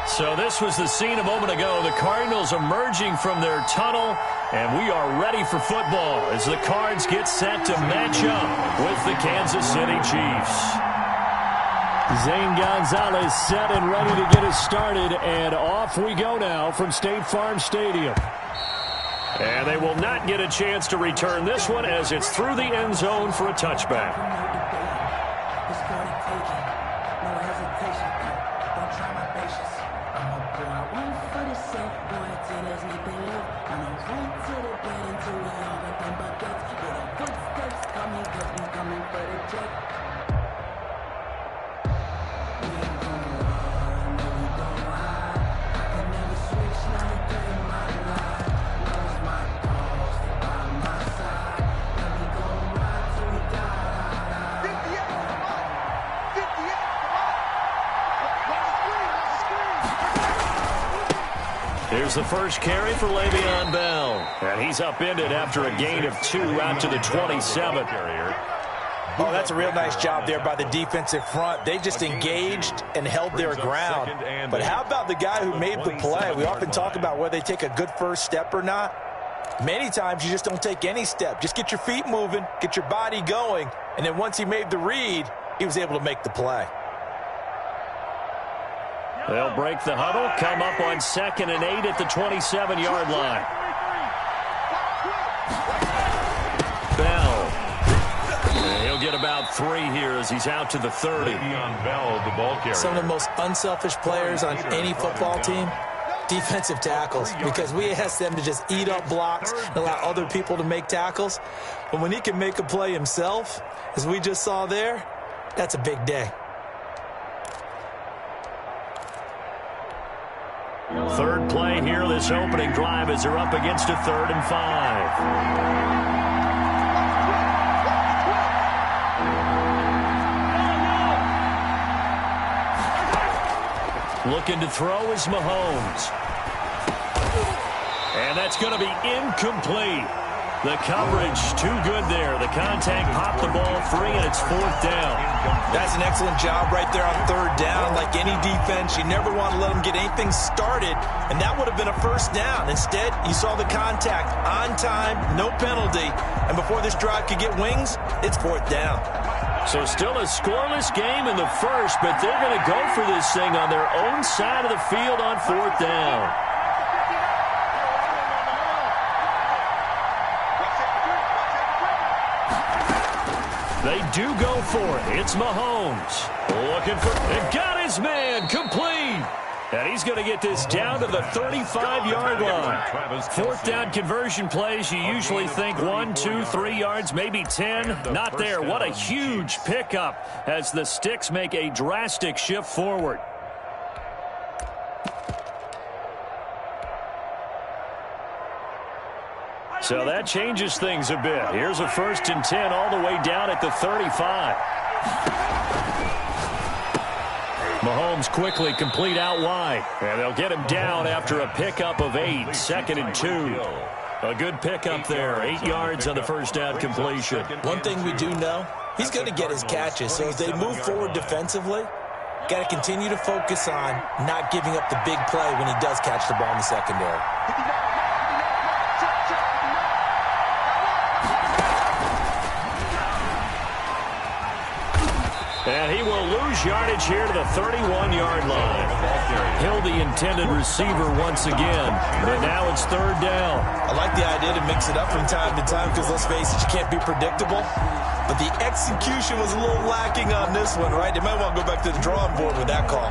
Speaker 2: So this was the scene a moment ago. The Cardinals emerging from their tunnel, and we are ready for football as the Cards get set to match up with the Kansas City Chiefs. Zane Gonzalez set and ready to get us started, and off we go now from State Farm Stadium. And they will not get a chance to return this one as it's through the end zone for a touchback. Here's the first carry for Le'Veon Bell. And he's upended after a gain of 2 out to the 27.
Speaker 6: Oh, that's a real nice job there by the defensive front. They just engaged and held their ground. But how about the guy who made the play? We often talk about whether they take a good first step or not. Many times you just don't take any step. Just get your feet moving, get your body going, and then once he made the read, he was able to make the play.
Speaker 2: They'll break the huddle, come up on 2nd and 8 at the 27-yard line. Bell. And he'll get about 3 here as he's out to the 30.
Speaker 3: Bell, the ball carrier.
Speaker 6: Some of the most unselfish players on any football team, defensive tackles, because we ask them to just eat up blocks and allow other people to make tackles. But when he can make a play himself, as we just saw there, that's a big day.
Speaker 2: Third play here, this opening drive, as they're up against a 3rd and 5. Looking to throw is Mahomes. And that's going to be incomplete. The coverage too good there. The contact popped the ball free, and it's 4th down.
Speaker 6: That's an excellent job right there on 3rd down. Like any defense, you never want to let them get anything started, and that would have been a 1st down. Instead, you saw the contact on time, no penalty, and before this drive could get wings, it's 4th down.
Speaker 2: So still a scoreless game in the first, but they're going to go for this thing on their own side of the field on 4th down. They do go for it. It's Mahomes. Looking for it. Got his man. Complete. And he's going to get this down to the 35-yard line. 4th down conversion plays, you usually think 1, 2, 3 yards, maybe 10. Not there. What a huge pickup as the Sticks make a drastic shift forward. So that changes things a bit. Here's a 1st and 10 all the way down at the 35. Mahomes quickly complete out wide. And they'll get him down after a pickup of 8. 2nd and 2. A good pickup there. 8 yards on the first down completion.
Speaker 6: One thing we do know, he's going to get his catches. So as they move forward defensively, got to continue to focus on not giving up the big play when he does catch the ball in the secondary.
Speaker 2: And he will lose yardage here to the 31-yard line. He'll the intended receiver once again, but now it's third down.
Speaker 6: I like the idea to mix it up from time to time because, let's face it, you can't be predictable. But the execution was a little lacking on this one, right? They might want to go back to the drawing board with that call.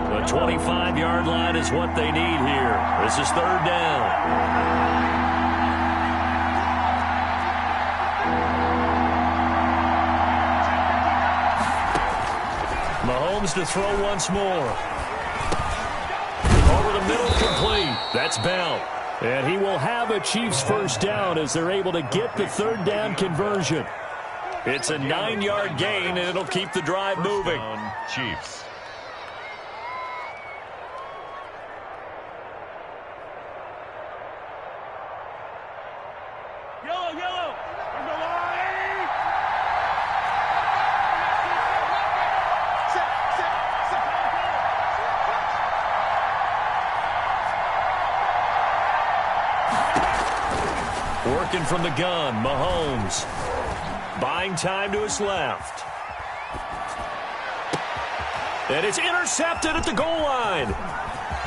Speaker 2: The 25-yard line is what they need here. This is third down. Mahomes to throw once more. Over the middle, complete. That's Bell. And he will have a Chiefs first down as they're able to get the third down conversion. It's a 9-yard gain, and it'll keep the drive moving.
Speaker 3: Chiefs.
Speaker 5: Yellow. On the line. Set.
Speaker 2: Working from the gun, Mahomes. Buying time to his left. And it's intercepted at the goal line.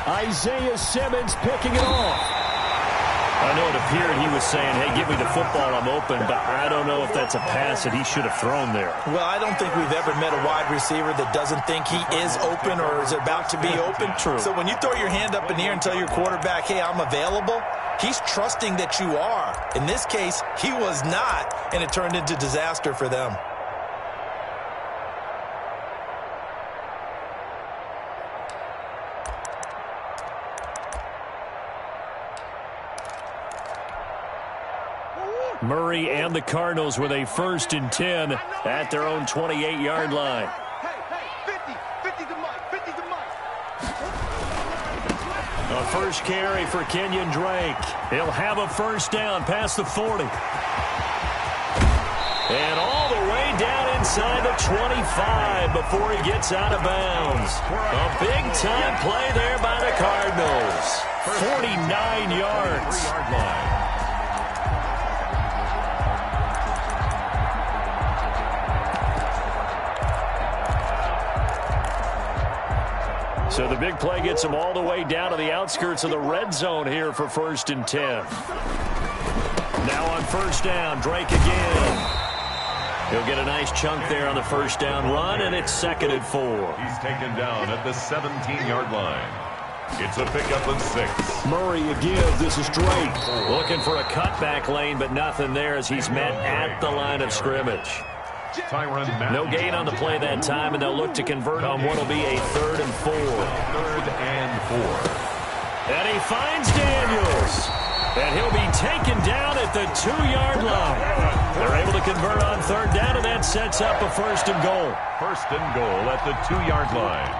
Speaker 2: Isaiah Simmons picking it off. I know it appeared he was saying, hey, give me the football, I'm open, but I don't know if that's a pass that he should have thrown there.
Speaker 6: Well, I don't think we've ever met a wide receiver that doesn't think he is open or is about to be open.
Speaker 2: True.
Speaker 6: So when you throw your hand up in the air and tell your quarterback, hey, I'm available, he's trusting that you are. In this case, he was not, and it turned into disaster for them.
Speaker 2: Murray and the Cardinals with a 1st and 10 at their own 28-yard line.
Speaker 5: Hey, 50 the mic.
Speaker 2: A first carry for Kenyon Drake. He'll have a first down past the 40. And all the way down inside the 25 before he gets out of bounds. A big-time play there by the Cardinals. 49 yards. So the big play gets him all the way down to the outskirts of the red zone here for 1st and 10. Now on first down, Drake again. He'll get a nice chunk there on the first down run, and it's 2nd and 4.
Speaker 3: He's taken down at the 17-yard line. It's a pickup of 6.
Speaker 2: Murray again. This is Drake. Looking for a cutback lane, but nothing there as he's met at the line of scrimmage. No gain on the play that time, and they'll look to convert on what will be a 3rd and 4.
Speaker 3: 3rd and 4.
Speaker 2: And he finds Daniels. And he'll be taken down at the 2-yard line. They're able to convert on 3rd down, and that sets up a 1st and goal.
Speaker 3: 1st and goal at the 2-yard line.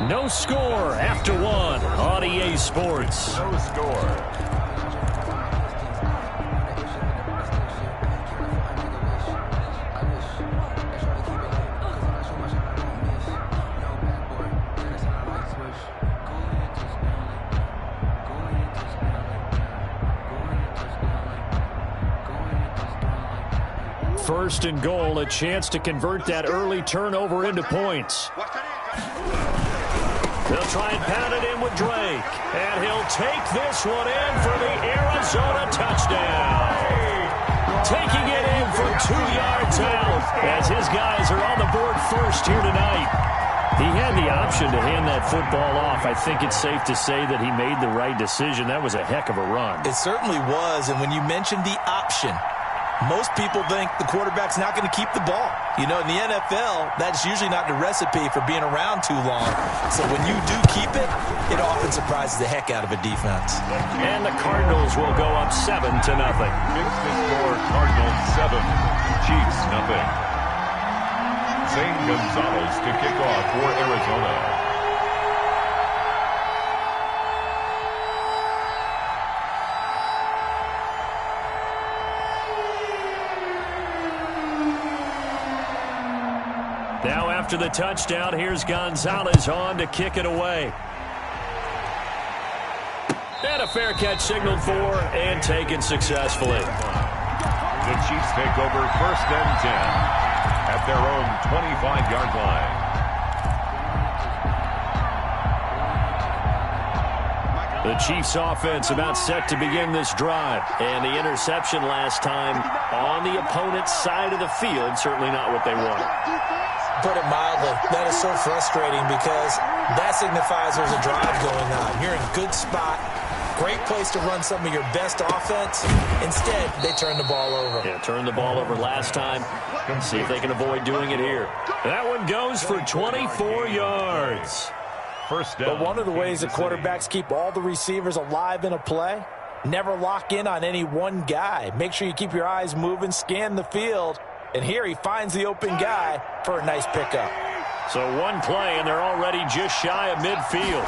Speaker 2: No score after 1 on EA Sports.
Speaker 3: No score.
Speaker 2: First and goal, a chance to convert that early turnover into points. They'll try and pound it in with Drake. And he'll take this one in for the Arizona touchdown. Taking it in from 2 yards out as his guys are on the board first here tonight. He had the option to hand that football off. I think it's safe to say that he made the right decision. That was a heck of a run.
Speaker 6: It certainly was, and when you mentioned the option, most people think the quarterback's not going to keep the ball. You know, in the NFL, that's usually not the recipe for being around too long. So when you do keep it, it often surprises the heck out of a defense.
Speaker 2: And the Cardinals will go up 7-0.
Speaker 3: Fix the score, Cardinals 7, Chiefs nothing. Zane Gonzalez to kick off for Arizona.
Speaker 2: Now after the touchdown, here's Gonzalez on to kick it away. And a fair catch signaled for and taken successfully.
Speaker 3: The Chiefs take over 1st and 10 at their own 25-yard line.
Speaker 2: The Chiefs offense about set to begin this drive. And the interception last time on the opponent's side of the field, certainly not what they wanted.
Speaker 6: Put it mildly, that is so frustrating because that signifies there's a drive going on. You're in a good spot, great place to run some of your best offense. Instead, they turn the ball over.
Speaker 2: Yeah, turned the ball over last time. See if they can avoid doing it here. That one goes for 24 yards.
Speaker 3: First down.
Speaker 6: But one of the ways that quarterbacks keep all the receivers alive in a play, never lock in on any one guy. Make sure you keep your eyes moving, scan the field. And here he finds the open guy for a nice pickup.
Speaker 2: So one play, and they're already just shy of midfield.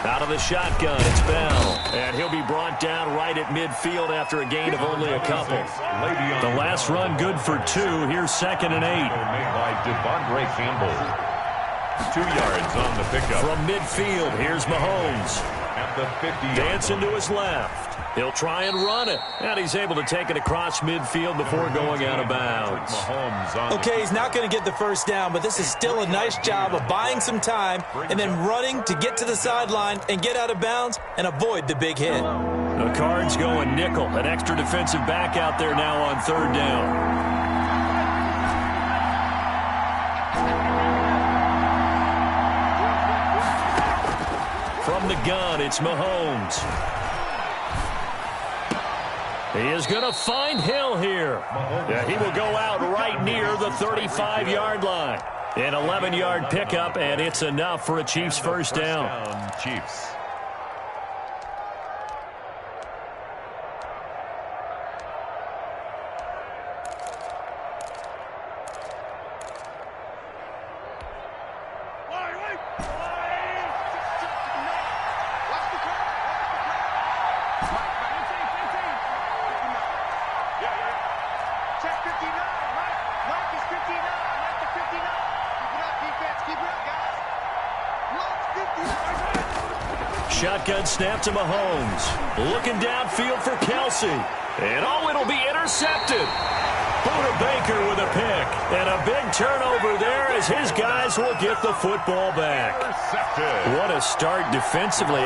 Speaker 2: Out of the shotgun, it's Bell. And he'll be brought down right at midfield after a gain of only a couple. The last run good for 2. Here's 2nd and 8.
Speaker 3: Made by Devondre Campbell. 2 yards on the pickup.
Speaker 2: From midfield, here's Mahomes.
Speaker 3: At the 50.
Speaker 2: Dancing to his left. He'll try and run it. And he's able to take it across midfield before going out of bounds.
Speaker 6: Okay, he's not going to get the first down, but this is still a nice job of buying some time and then running to get to the sideline and get out of bounds and avoid the big hit.
Speaker 2: The Cards going nickel. An extra defensive back out there now on 3rd down. From the gun, it's Mahomes. He is going to find Hill here. Yeah, he will go out right near the 35-yard line. An 11-yard pickup, and it's enough for a Chiefs first down.
Speaker 3: Chiefs.
Speaker 2: Shotgun snap to Mahomes. Looking downfield for Kelsey. And it'll be intercepted. Buda Baker with a pick. And a big turnover there as his guys will get the football back. What a start defensively.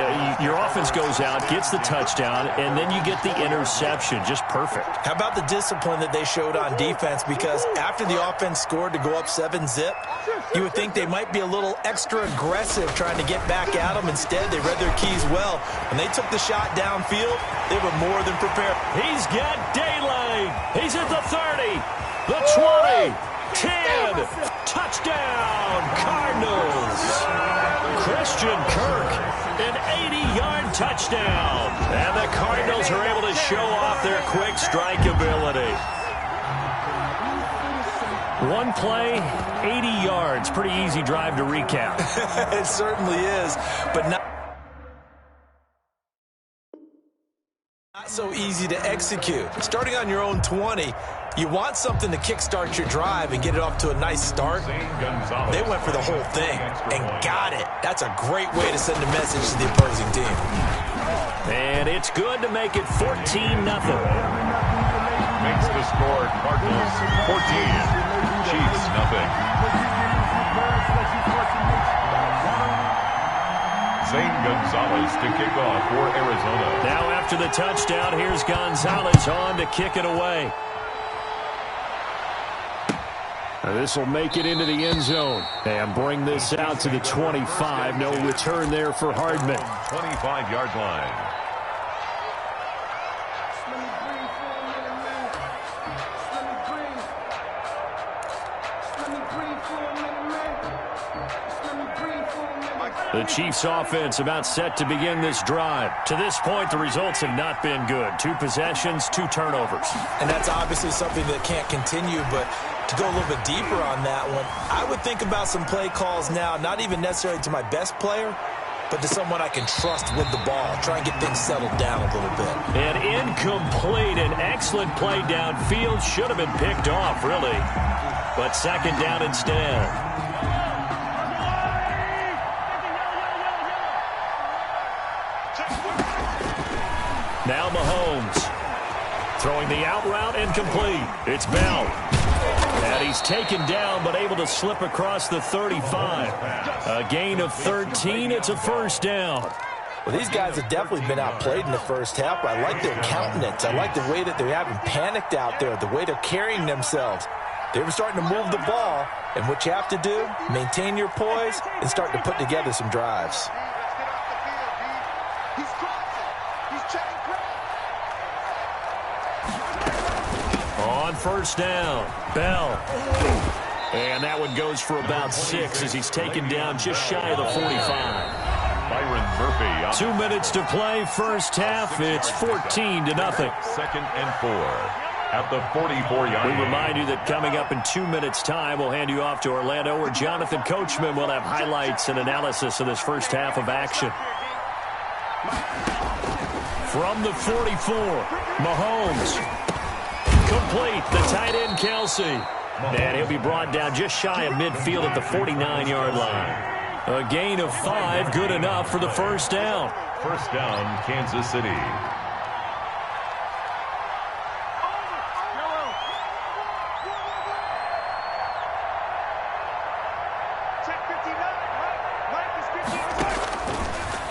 Speaker 2: Your offense goes out, gets the touchdown, and then you get the interception. Just perfect.
Speaker 6: How about the discipline that they showed on defense? Because after the offense scored to go up 7-zip, you would think they might be a little extra aggressive trying to get back at them. Instead, they read their keys well. When they took the shot downfield, they were more than prepared.
Speaker 2: He's got daylight. He's at the 30, the 20, 10. Touchdown, Cardinals. Christian Kirk, an 80-yard touchdown. And the Cardinals are able to show off their quick strike ability. One play, 80 yards. Pretty easy drive to recap.
Speaker 6: It certainly is, but not so easy to execute. Starting on your own 20, you want something to kickstart your drive and get it off to a nice start. They went for the whole thing and got it. That's a great way to send a message to the opposing team.
Speaker 2: And it's good to make it 14-0.
Speaker 3: Makes the score Cardinals 14. Chiefs nothing. Zane Gonzalez to kick off for Arizona.
Speaker 2: Now after the touchdown, here's Gonzalez on to kick it away. This will make it into the end zone and bring this out to the 25. No return there for Hardman.
Speaker 3: 25-yard line.
Speaker 2: The Chiefs offense about set to begin this drive. To this point, the results have not been good. 2 possessions, 2 turnovers.
Speaker 6: And that's obviously something that can't continue, but to go a little bit deeper on that one, I would think about some play calls now, not even necessarily to my best player, but to someone I can trust with the ball. Try and get things settled down a little bit.
Speaker 2: An incomplete, an excellent play downfield. Should have been picked off, really. But second down instead. Now Mahomes throwing the out route incomplete. It's Bell. And he's taken down but able to slip across the 35. A gain of 13. It's a first down.
Speaker 6: Well, these guys have definitely been outplayed in the first half. I like their countenance. I like the way that they haven't panicked out there, the way they're carrying themselves. They were starting to move the ball, and what you have to do, maintain your poise and start to put together some drives.
Speaker 2: On first down, Bell. And that one goes for about 6 as he's taken down just shy of the 45.
Speaker 3: Byron Murphy.
Speaker 2: 2 minutes to play, first half. It's 14-0.
Speaker 3: 2nd and 4 at the 44-yard line.
Speaker 2: We remind you that coming up in 2 minutes' time, we'll hand you off to Orlando, where Jonathan Coachman will have highlights and analysis of this first half of action. From the 44, Mahomes. Complete, the tight end, Kelsey. And he'll be brought down just shy of midfield at the 49-yard line. A gain of 5, good enough for the first down.
Speaker 3: First down, Kansas City.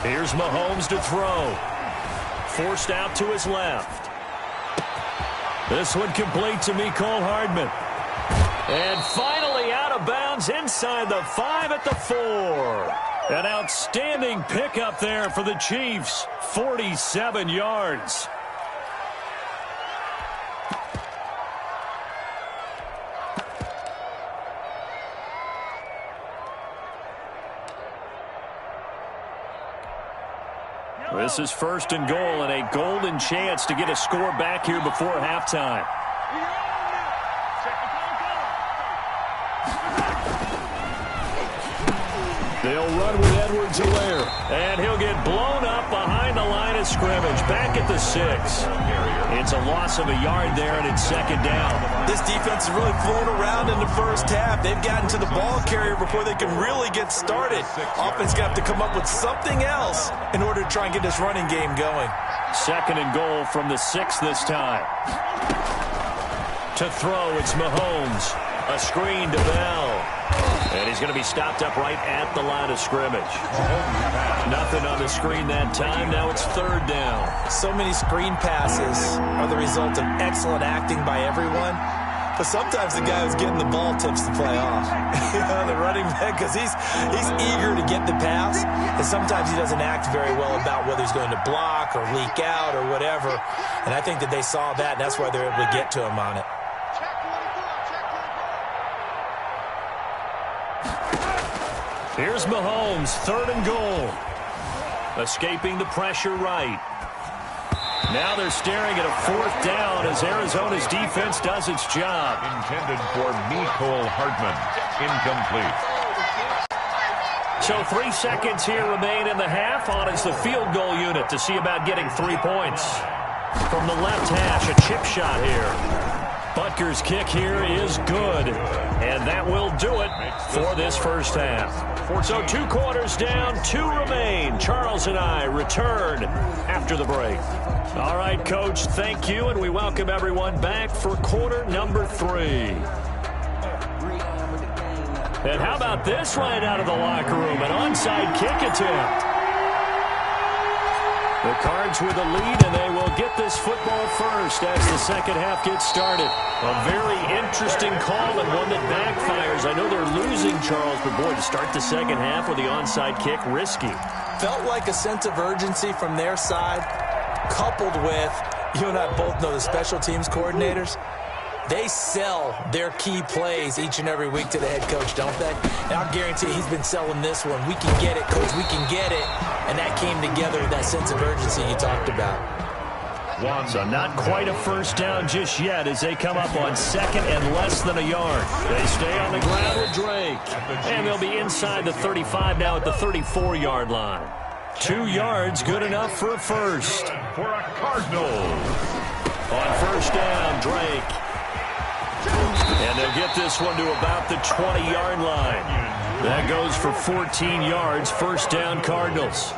Speaker 2: Here's Mahomes to throw. Forced out to his left. This one complete to Mecole Hardman. And finally out of bounds inside the 5 at the 4. An outstanding pickup there for the Chiefs. 47 yards. This is first and goal and a golden chance to get a score back here before halftime. They'll run with Edwards-Helaire, and he'll get blown up behind the line of scrimmage, back at the 6. It's a loss of a yard there, and it's second down.
Speaker 6: This defense has really flown around in the first half. They've gotten to the ball carrier before they can really get started. Offense got to come up with something else in order to try and get this running game going.
Speaker 2: Second and goal from the 6 this time. To throw, it's Mahomes. A screen to Bell. And he's going to be stopped up right at the line of scrimmage. Nothing on the screen that time. Now it's third down.
Speaker 6: So many screen passes are the result of excellent acting by everyone. But sometimes the guy who's getting the ball tips the play off. The running back, because he's eager to get the pass. And sometimes he doesn't act very well about whether he's going to block or leak out or whatever. And I think that they saw that, and that's why they're able to get to him on it.
Speaker 2: Here's Mahomes, third and goal. Escaping the pressure right. Now they're staring at a fourth down as Arizona's defense does its job.
Speaker 3: Intended for Mecole Hardman. Incomplete.
Speaker 2: So 3 seconds here remain in the half. On is the field goal unit to see about getting 3 points. From the left hash, a chip shot here. Butker's kick here is good, and that will do it for this first half. So 2 quarters down, 2 remain. Charles and I return after the break. All right, Coach, thank you, and we welcome everyone back for quarter number 3. And how about this right out of the locker room, an onside kick attempt. The Cards with a lead, and they will get this football first as the second half gets started. A very interesting call and one that backfires. I know they're losing, Charles, but boy, to start the second half with the onside kick, risky.
Speaker 6: Felt like a sense of urgency from their side, coupled with, you and I both know the special teams coordinators. They sell their key plays each and every week to the head coach, don't they? And I'll guarantee he's been selling this one. We can get it, coach, we can get it. And that came together with that sense of urgency you talked about.
Speaker 2: So not quite a first down just yet as they come up on second and less than a yard. They stay on the ground with Drake. And they'll be inside the 35 now at the 34-yard line. 2 yards, good enough for a first.
Speaker 3: For a Cardinals.
Speaker 2: On first down, Drake. And they'll get this one to about the 20-yard line. That goes for 14 yards, first down Cardinals.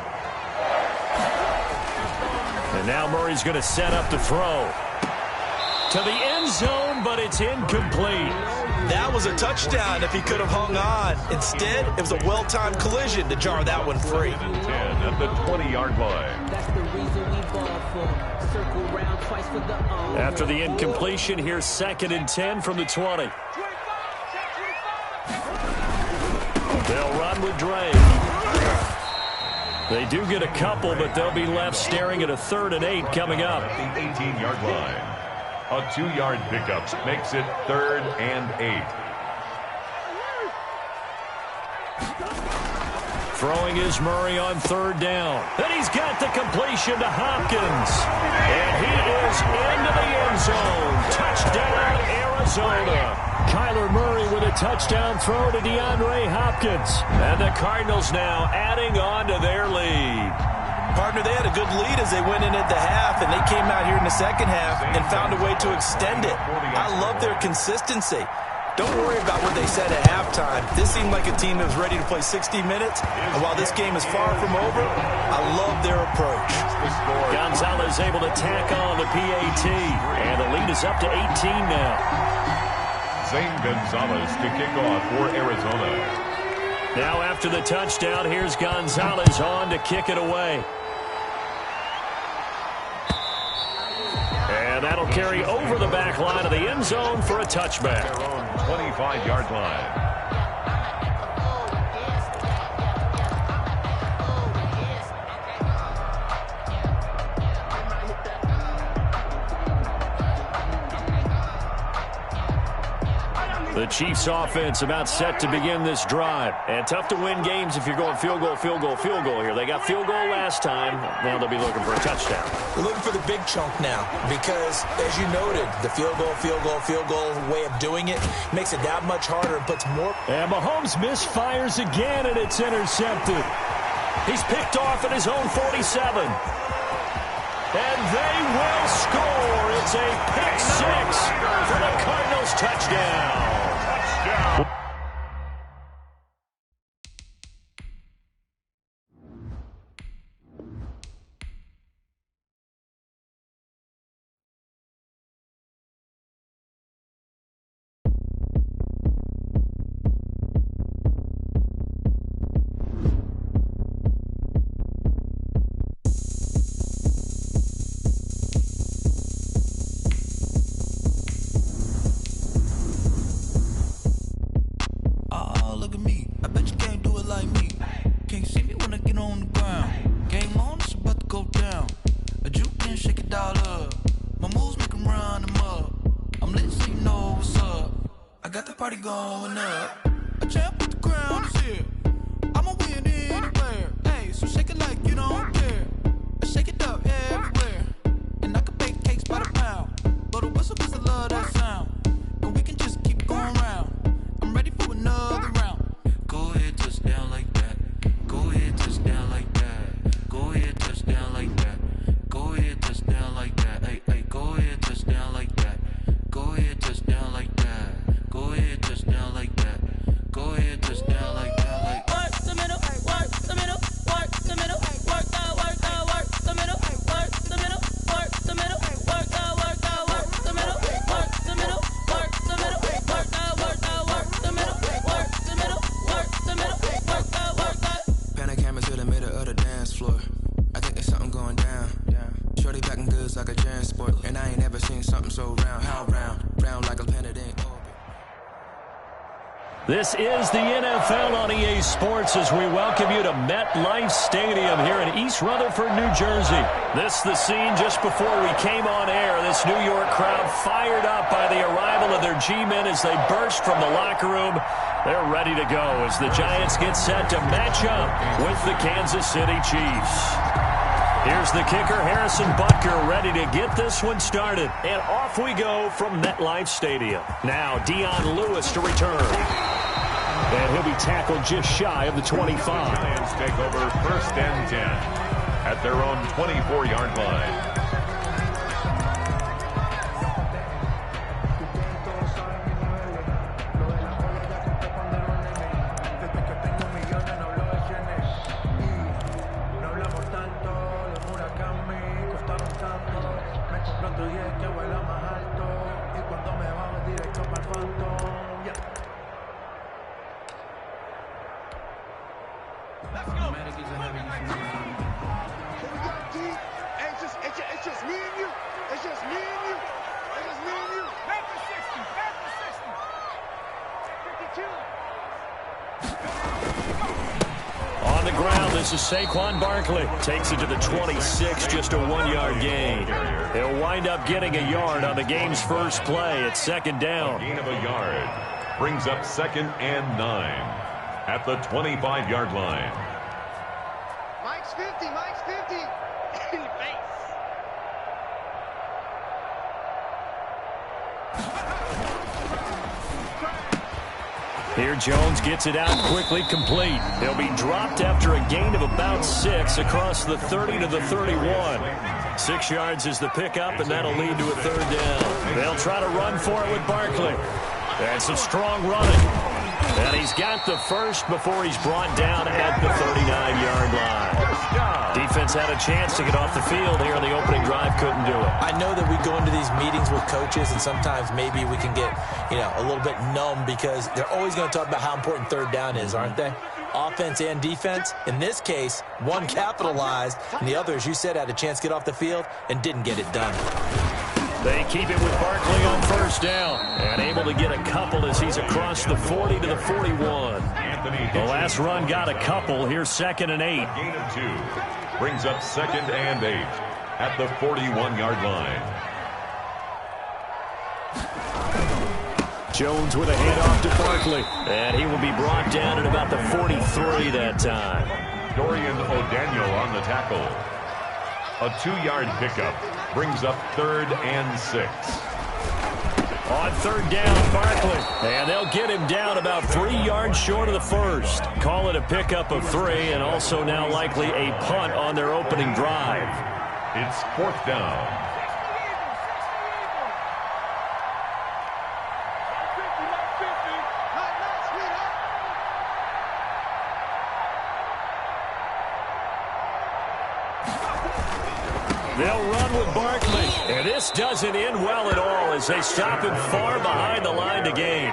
Speaker 2: And now Murray's going to set up to throw. To the end zone, but it's incomplete.
Speaker 4: That was a touchdown if he could have hung on. Instead, it was a well-timed collision to jar that one free.
Speaker 3: 10 at the 20-yard line.
Speaker 9: That's the reason we ball for. Circle round twice for the
Speaker 2: After the incompletion, here's 2nd and 10 from the 20. They'll run with Drake. They do get a couple, but they'll be left staring at a 3rd and 8 coming up.
Speaker 3: At the 18-yard line. A 2-yard pickup makes it 3rd and 8.
Speaker 2: Throwing is Murray on 3rd down. And he's got the completion to Hopkins. And he is into the end zone. Touchdown, Arizona. Kyler Murray with a touchdown throw to DeAndre Hopkins. And the Cardinals now adding on to their lead.
Speaker 4: Partner, they had a good lead as they went in at the half, and they came out here in the second half and found a way to extend it. I love their consistency. Don't worry about what they said at halftime. This seemed like a team that was ready to play 60 minutes, and while this game is far from over, I love their approach.
Speaker 2: Gonzalez able to tack on the PAT, and the lead is up to 18 now.
Speaker 3: Zane Gonzalez to kick off for Arizona.
Speaker 2: Now after the touchdown, here's Gonzalez on to kick it away. And that'll carry over the back line of the end zone for a touchback.
Speaker 3: Their own 25-yard line.
Speaker 2: The Chiefs offense about set to begin this drive. And tough to win games if you're going field goal, field goal, field goal here. They got field goal last time. Now they'll be looking for a touchdown.
Speaker 6: We're looking for the big chunk now because, as you noted, the field goal way of doing it makes it that much harder and puts more.
Speaker 2: And Mahomes misfires again, and it's intercepted. He's picked off at his own 47. And they will score. It's a pick six for the Cardinals touchdown.
Speaker 10: Going up, a champ with the crown is here. I'ma win anywhere. Hey, so shake it like you don't care. Shake it up everywhere. And I can bake cakes by the pound. Blow the whistle 'cause I love that sound. And we can just keep going round. I'm ready for another round. Go ahead, touchdown like that. Go ahead, touchdown like that. Go ahead, touchdown like that. Go ahead, touchdown like that. Hey, hey, go ahead, touchdown like that. Go ahead, touchdown like that. Go ahead, touchdown like that. Go ahead,
Speaker 2: This is the NFL on EA Sports as we welcome you to MetLife Stadium here in East Rutherford, New Jersey. This is the scene just before we came on air. This New York crowd fired up by the arrival of their G-men as they burst from the locker room. They're ready to go as the Giants get set to match up with the Kansas City Chiefs. Here's the kicker, Harrison Butker, ready to get this one started. And off we go from MetLife Stadium. Now, Dion Lewis to return. And he'll be tackled just shy of the 25.
Speaker 3: Giants take over 1st and 10 at their own 24-yard line.
Speaker 2: On the ground, this is Saquon Barkley. Takes it to the 26, just a 1-yard gain. He'll wind up getting a yard on the game's first play at 2nd down.
Speaker 3: A gain of a yard brings up 2nd and 9 at the 25-yard line.
Speaker 5: Mike's 50, Mike's 50. In the face.
Speaker 2: Here Jones gets it out quickly, complete. He'll be dropped after a gain of about 6 across the 30 to the 31. 6 yards is the pickup, and that'll lead to a 3rd down. They'll try to run for it with Barkley. And some strong running. And he's got the first before he's brought down at the 39-yard line. Defense had a chance to get off the field here on the opening drive, couldn't do it.
Speaker 6: I know that we go into these meetings with coaches, and sometimes maybe we can get, a little bit numb because they're always going to talk about how important 3rd down is, aren't they? Offense and defense. In this case, one capitalized, and the other, as you said, had a chance to get off the field and didn't get it done.
Speaker 2: They keep it with Barkley on 1st down and able to get a couple as he's across the 40 to the 41. The last run got a couple. Here's 2nd and 8.
Speaker 3: Gain of 2 brings up 2nd and 8 at the 41-yard line.
Speaker 2: Jones with a handoff to Barkley, and he will be brought down at about the 43 that time.
Speaker 3: Dorian O'Daniel on the tackle. A 2-yard pickup brings up 3rd and 6.
Speaker 2: On 3rd down, Barkley, and they'll get him down about 3 yards short of the first. Call it a pickup of 3, and also now likely a punt on their opening drive.
Speaker 3: It's 4th down.
Speaker 2: They'll run with Barkley, and this doesn't end well at all as they stop him far behind the line to gain.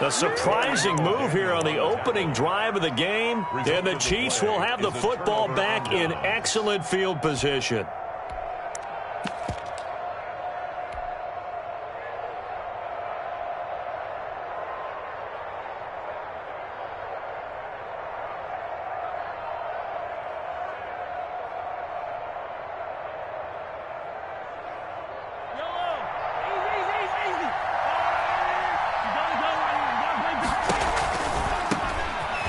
Speaker 2: A surprising move here on the opening drive of the game, and the Chiefs will have the football back in excellent field position.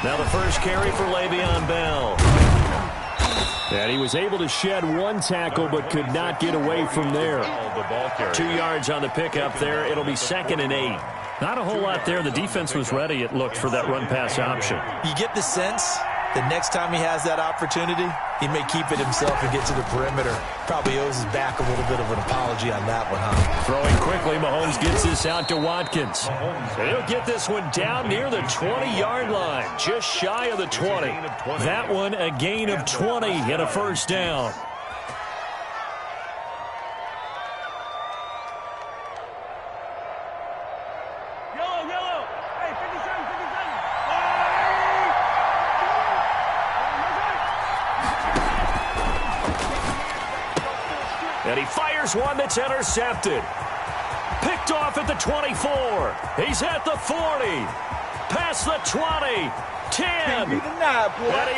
Speaker 2: Now the first carry for Le'Veon Bell. And he was able to shed one tackle but could not get away from there. 2 yards on the pickup there. It'll be 2nd and 8.
Speaker 7: Not a whole lot there. The defense was ready, it looked, for that run-pass option.
Speaker 6: You get the sense that next time he has that opportunity, he may keep it himself and get to the perimeter. Probably owes his back a little bit of an apology on that one, huh?
Speaker 2: Throwing quickly, Mahomes gets this out to Watkins. And he'll get this one down near the 20-yard line, just shy of the 20. That one a gain of 20 and a 1st down. And he fires one that's intercepted. Picked off at the 24. He's at the 40. Past the 20. 10. And he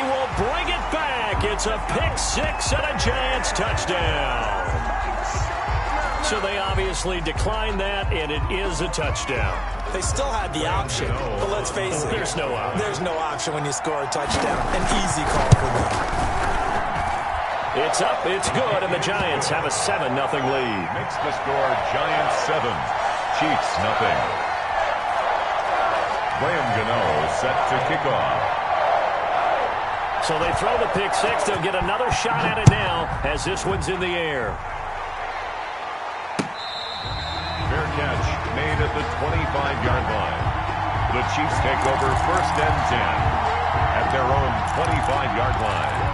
Speaker 2: will bring it back. It's a pick six and a Giants touchdown. So they obviously declined that, and it is a touchdown.
Speaker 6: They still had the option, but let's face it.
Speaker 2: There's no option.
Speaker 6: There's no option when you score a touchdown. An easy call for them.
Speaker 2: It's up, it's good, and the Giants have a 7-0 lead.
Speaker 3: Makes the score Giants 7, Chiefs 0. Graham Gano set to kick off.
Speaker 2: So they throw the pick six. They'll get another shot at it now as this one's in the air.
Speaker 3: Fair catch made at the 25-yard line. The Chiefs take over 1st and 10 at their own 25-yard line.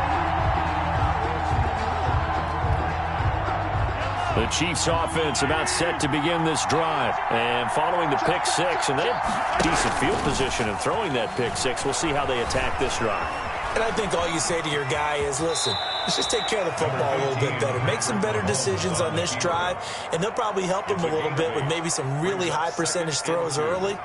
Speaker 2: The Chiefs offense about set to begin this drive. And following the pick six, and they have decent field position in throwing that pick six. We'll see how they attack this drive.
Speaker 6: And I think all you say to your guy is, listen, let's just take care of the football a little bit better. Make some better decisions on this drive, and they'll probably help him a little bit with maybe some really high percentage throws early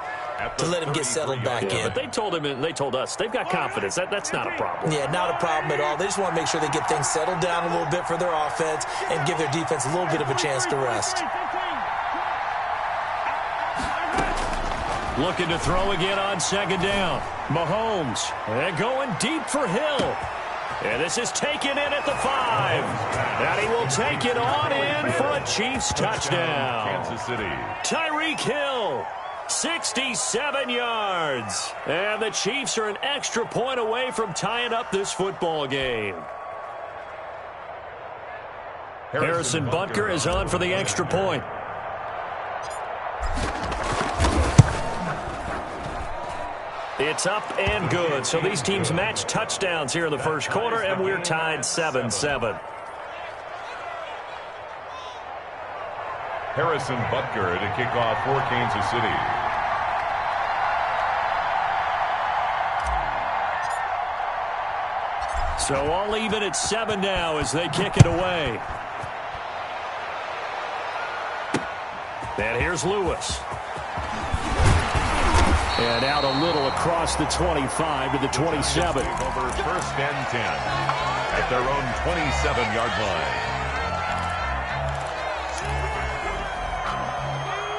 Speaker 6: to let him get settled back in.
Speaker 2: But they told him, and they told us, they've got confidence. That's not a problem.
Speaker 6: Yeah, not a problem at all. They just want to make sure they get things settled down a little bit for their offense and give their defense a little bit of a chance to rest.
Speaker 2: Looking to throw again on 2nd down. Mahomes, and going deep for Hill. And this is taken in at the 5. And he will take it on in for a Chiefs touchdown.
Speaker 3: Kansas City.
Speaker 2: Tyreek Hill, 67 yards. And the Chiefs are an extra point away from tying up this football game. Harrison Butker is on for the extra point. It's up and good. So these teams match touchdowns here in the first quarter, and we're tied 7-7.
Speaker 3: Harrison Butker to kick off for Kansas City.
Speaker 2: So all even at 7 now as they kick it away. And here's Lewis. And out a little across the 25 to the 27.
Speaker 3: Over 1st and 10 at their own 27-yard
Speaker 2: line.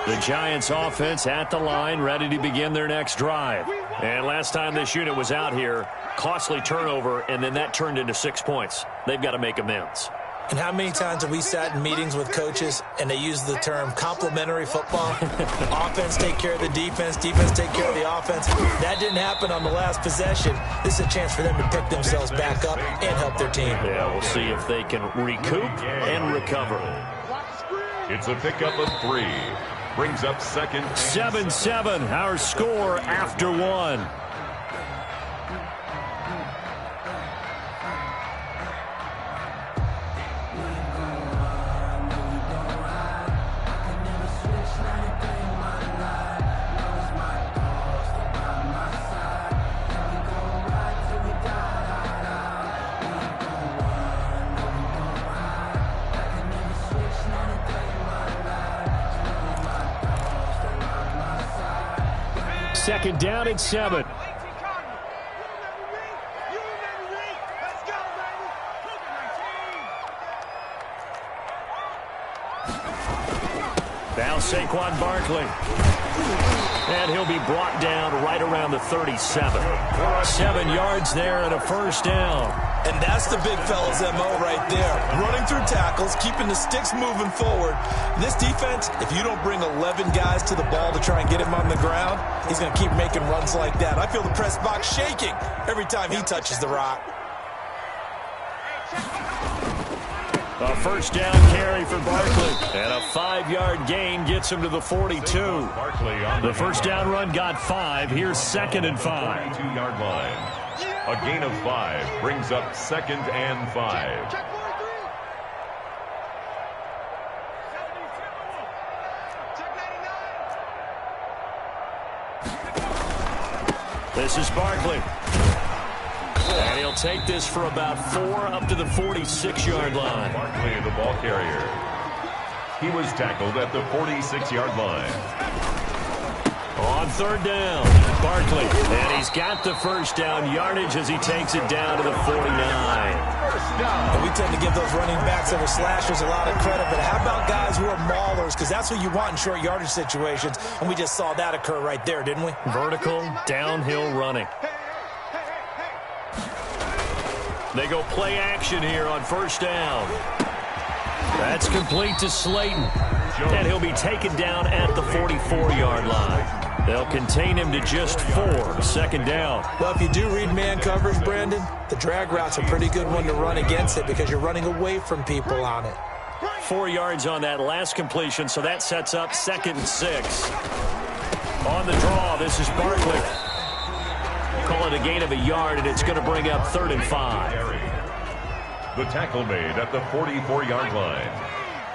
Speaker 2: The Giants offense at the line, ready to begin their next drive. And last time this unit was out here, costly turnover, and then that turned into 6 points. They've got to make amends.
Speaker 6: And how many times have we sat in meetings with coaches and they use the term complementary football? Offense take care of the defense, defense take care of the offense. That didn't happen on the last possession. This is a chance for them to pick themselves back up and help their team.
Speaker 2: Yeah, we'll see if they can recoup and recover.
Speaker 3: It's a pickup of 3. Brings up 2nd.
Speaker 2: 7-7, our score after 1. Second down at 7. Now Saquon Barkley. And he'll be brought down right around the 37. 7 yards there and a first down.
Speaker 6: And that's the big fella's MO right there. Running through tackles, keeping the sticks moving forward. This defense, if you don't bring 11 guys to the ball to try and get him on the ground, he's going to keep making runs like that. I feel the press box shaking every time he touches the rock.
Speaker 2: A first down carry for Barkley. And a 5-yard gain gets him to the 42. The first down run got 5. Here's 2nd and 5.
Speaker 3: 2-yard line. A gain of 5 brings up 2nd and 5.
Speaker 2: This is Barkley. And he'll take this for about 4 up to the 46-yard line.
Speaker 3: Barkley, the ball carrier. He was tackled at the 46-yard line.
Speaker 2: On third down, Barkley. And he's got the first down yardage as he takes it down to the 49.
Speaker 6: And we tend to give those running backs that are slashers a lot of credit, but how about guys who are maulers? Because that's what you want in short yardage situations, and we just saw that occur right there, didn't we?
Speaker 2: Vertical, downhill running. They go play action here on first down. That's complete to Slayton. And he'll be taken down at the 44-yard line. They'll contain him to just 4, second down.
Speaker 6: Well, if you do read man coverage, Brandon, the drag route's a pretty good one to run against it because you're running away from people on it.
Speaker 2: 4 yards on that last completion, so that sets up 2nd and 6. On the draw, this is Barkley. Call it a gain of a yard, and it's going to bring up 3rd and 5.
Speaker 3: The tackle made at the 44-yard line.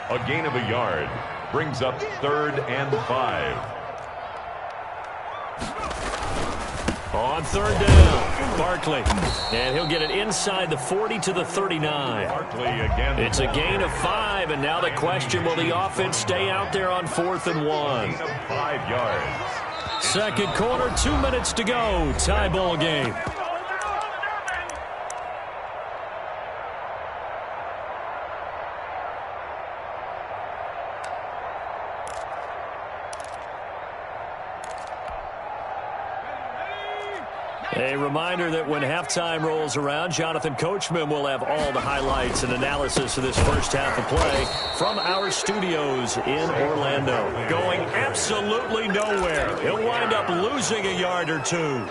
Speaker 3: A gain of a yard brings up 3rd and 5.
Speaker 2: On third down, Barkley. And he'll get it inside the 40 to the 39.
Speaker 3: Barkley again.
Speaker 2: It's a gain of 5, and now the question, will the offense stay out there on 4th and 1?
Speaker 3: Gain of 5 yards.
Speaker 2: Second quarter, 2 minutes to go. Tie ball game. A reminder that when halftime rolls around, Jonathan Coachman will have all the highlights and analysis of this first half of play from our studios in Orlando. Going absolutely nowhere. He'll wind up losing a yard or 2.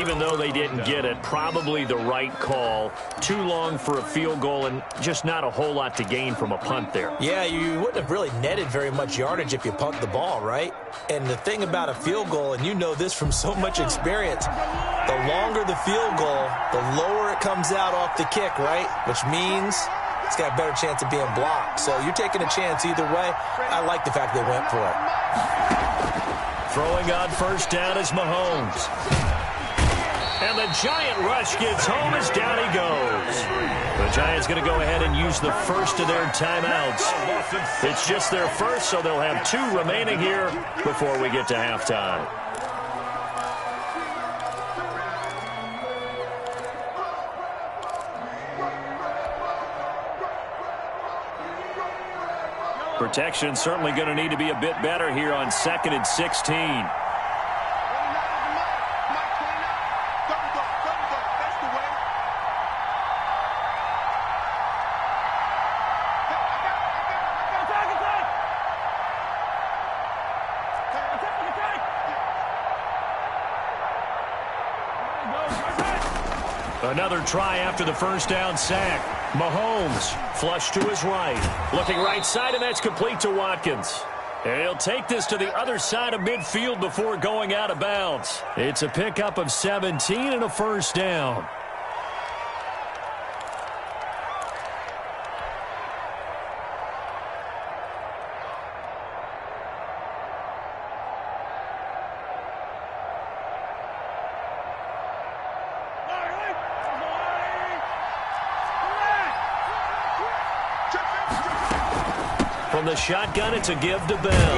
Speaker 2: Even though they didn't get it, probably the right call. Too long for a field goal and just not a whole lot to gain from a punt there.
Speaker 6: Yeah, you wouldn't have really netted very much yardage if you pumped the ball, right? And the thing about a field goal, and you know this from so much experience, the longer the field goal, the lower it comes out off the kick, right? Which means it's got a better chance of being blocked. So you're taking a chance either way. I like the fact they went for it.
Speaker 2: Throwing on first down is Mahomes. And the Giant rush gets home as down he goes. The Giants going to go ahead and use the first of their timeouts. It's just their first, so they'll have 2 remaining here before we get to halftime. Protection certainly going to need to be a bit better here on 2nd and 16. Another try after the first down sack. Mahomes flush to his right. Looking right side, and that's complete to Watkins. And he'll take this to the other side of midfield before going out of bounds. It's a pickup of 17 and a first down. From the shotgun, it's a give to Bell.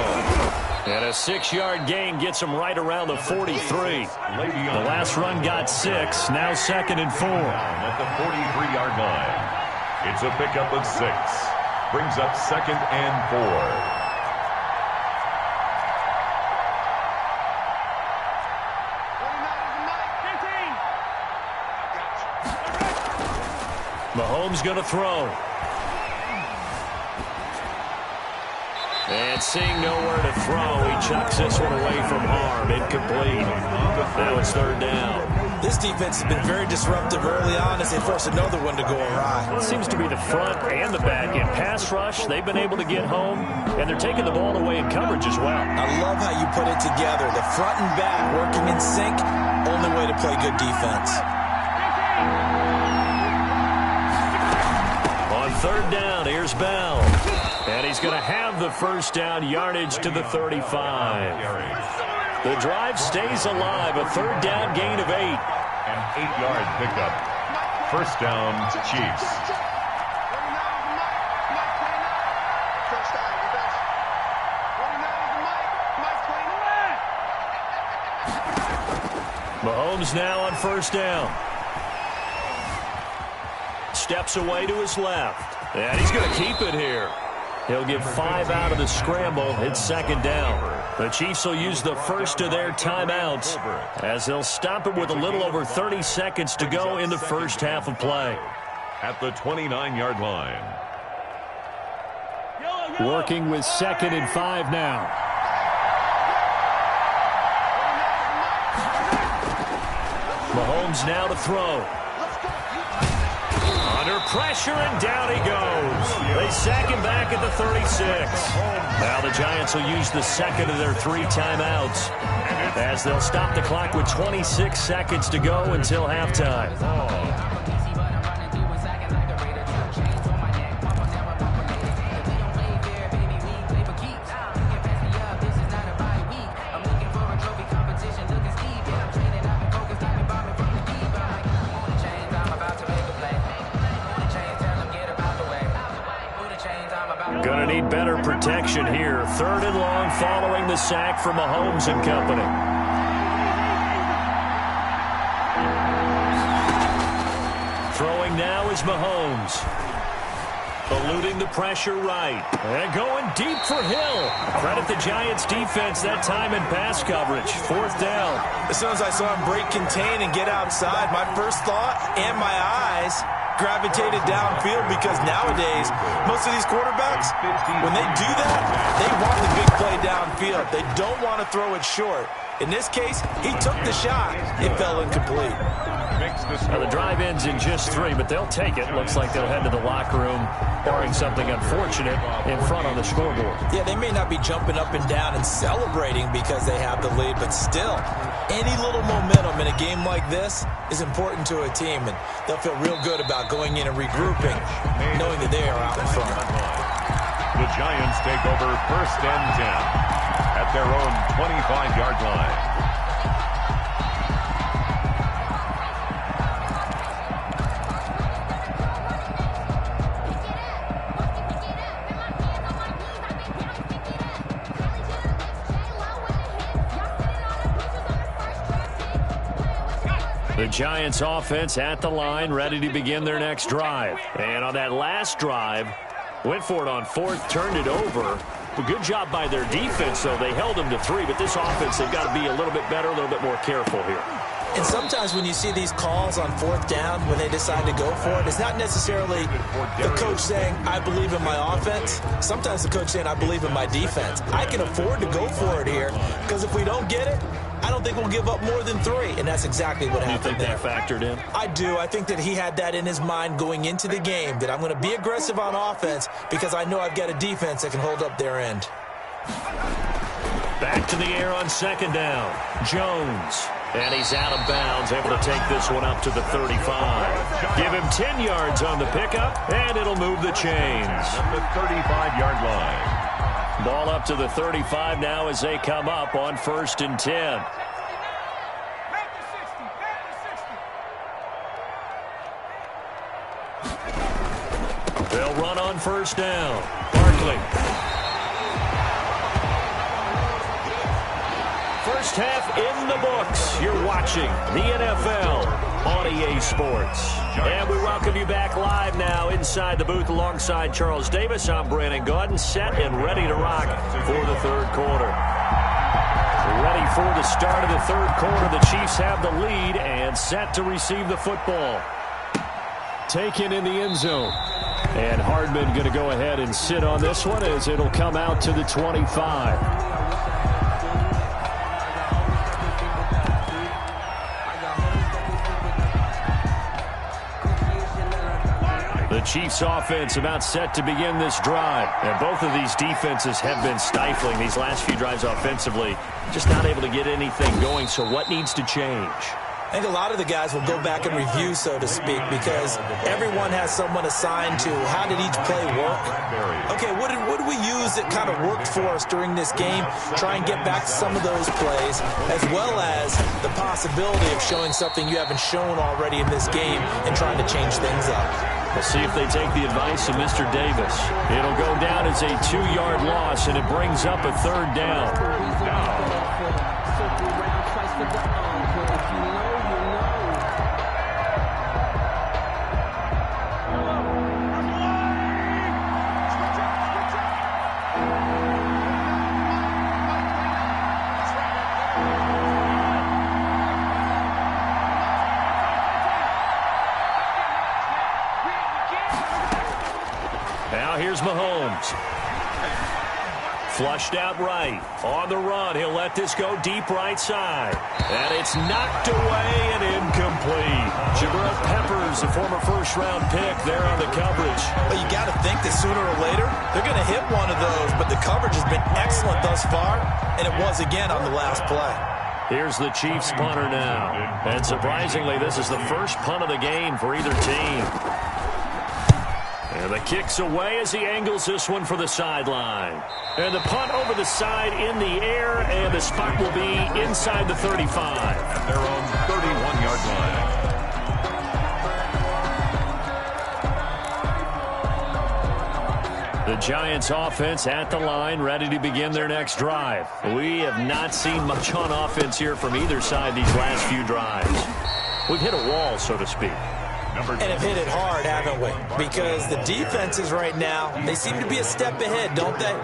Speaker 2: And a 6-yard gain gets him right around the 43. The last run got 6, now 2nd and 4.
Speaker 3: At the 43-yard line. It's a pickup of 6. Brings up 2nd and 4.
Speaker 2: Mahomes going to throw. And seeing nowhere to throw, he chucks this one away from harm. Incomplete. Now it's 3rd down.
Speaker 6: This defense has been very disruptive early on as they force another one to go awry.
Speaker 2: It seems to be the front and the back. In pass rush, they've been able to get home, and they're taking the ball away in coverage as well.
Speaker 6: I love how you put it together. The front and back working in sync, only way to play good defense.
Speaker 2: On 3rd down, here's Bell. And he's going to have the first down yardage to the 35. The drive stays alive. A 3rd down gain of 8.
Speaker 3: An 8-yard pickup. First down, Chiefs.
Speaker 2: Mahomes now on first down. Steps away to his left. And he's going to keep it here. He'll get 5 out of the scramble. It's second down. The Chiefs will use the first of their timeouts as they'll stop it with a little over 30 seconds to go in the first half of play.
Speaker 3: At the 29-yard line.
Speaker 7: Working with 2nd and 5 now.
Speaker 2: Mahomes now to throw. Under pressure, and down he goes. They sack him back at the 36. Now the Giants will use the second of their 3 timeouts as they'll stop the clock with 26 seconds to go until halftime. Gonna need better protection here. 3rd and long following the sack from Mahomes and company. Throwing now is Mahomes. Eluding the pressure right. And going deep for Hill. Credit the Giants defense that time in pass coverage. 4th down.
Speaker 6: As soon as I saw him break contain and get outside, my first thought and my eyes gravitated downfield, because nowadays most of these quarterbacks, when they do that, they want the big play downfield. They don't want to throw it short. In this case, he took the shot. It fell incomplete.
Speaker 2: Now the drive ends in just 3, but they'll take it. Looks like they'll head to the locker room, barring something unfortunate, in front on the scoreboard.
Speaker 6: Yeah, they may not be jumping up and down and celebrating because they have the lead, but still, any little momentum in a game like this is important to a team, and they'll feel real good about going in and regrouping, knowing that they are out in front.
Speaker 3: The Giants take over 1st and 10 at their own 25-yard line.
Speaker 2: The Giants offense at the line, ready to begin their next drive. And on that last drive, went for it on 4th, turned it over. A good job by their defense, though. They held them to 3, but this offense, they've got to be a little bit better, a little bit more careful here.
Speaker 6: And sometimes when you see these calls on 4th down, when they decide to go for it, it's not necessarily the coach saying, I believe in my offense. Sometimes the coach saying, I believe in my defense. I can afford to go for it here, because if we don't get it, I don't think we'll give up more than 3, and that's exactly what happened there.
Speaker 2: You think that factored in?
Speaker 6: I do. I think that he had that in his mind going into the game, that I'm going to be aggressive on offense because I know I've got a defense that can hold up their end.
Speaker 2: Back to the air on 2nd down. Jones. And he's out of bounds, able to take this one up to the 35. Give him 10 yards on the pickup, and it'll move the chains.
Speaker 3: At the 35-yard line.
Speaker 2: Ball up to the 35 now as they come up on 1st and 10. They'll run on 1st down. Barkley. First half in the books. You're watching the NFL on EA Sports. And we welcome you back live now inside the booth alongside Charles Davis. I'm Brandon Gaudin, set and ready to rock for the 3rd quarter. Ready for the start of the 3rd quarter. The Chiefs have the lead and set to receive the football. Taken in the end zone. And Hardman going to go ahead and sit on this one as it'll come out to the 25. The Chiefs offense about set to begin this drive. And both of these defenses have been stifling these last few drives offensively. Just not able to get anything going. So what needs to change?
Speaker 6: I think a lot of the guys will go back and review, so to speak, because everyone has someone assigned to how did each play work. Okay, what did we use that kind of worked for us during this game? Try and get back to some of those plays, as well as the possibility of showing something you haven't shown already in this game and trying to change things up.
Speaker 2: We'll see if they take the advice of Mr. Davis. It'll go down as a 2-yard loss, and it brings up a 3rd down. Here's Mahomes. Flushed out right. On the run, he'll let this go deep right side. And it's knocked away and incomplete. Jabril Peppers, a former first-round pick, there on the coverage.
Speaker 6: Well, you got to think that sooner or later, they're going to hit one of those, but the coverage has been excellent thus far, and it was again on the last play.
Speaker 2: Here's the Chiefs punter now. And surprisingly, this is the first punt of the game for either team. And the kick's away as he angles this one for the sideline. And the punt over the side in the air, and the spot will be inside the 35.
Speaker 3: At their own 31-yard line.
Speaker 2: The Giants offense at the line, ready to begin their next drive. We have not seen much on offense here from either side these last few drives. We've hit a wall, so to speak.
Speaker 6: And have hit it hard, haven't we? Because the defenses right now, they seem to be a step ahead, don't they?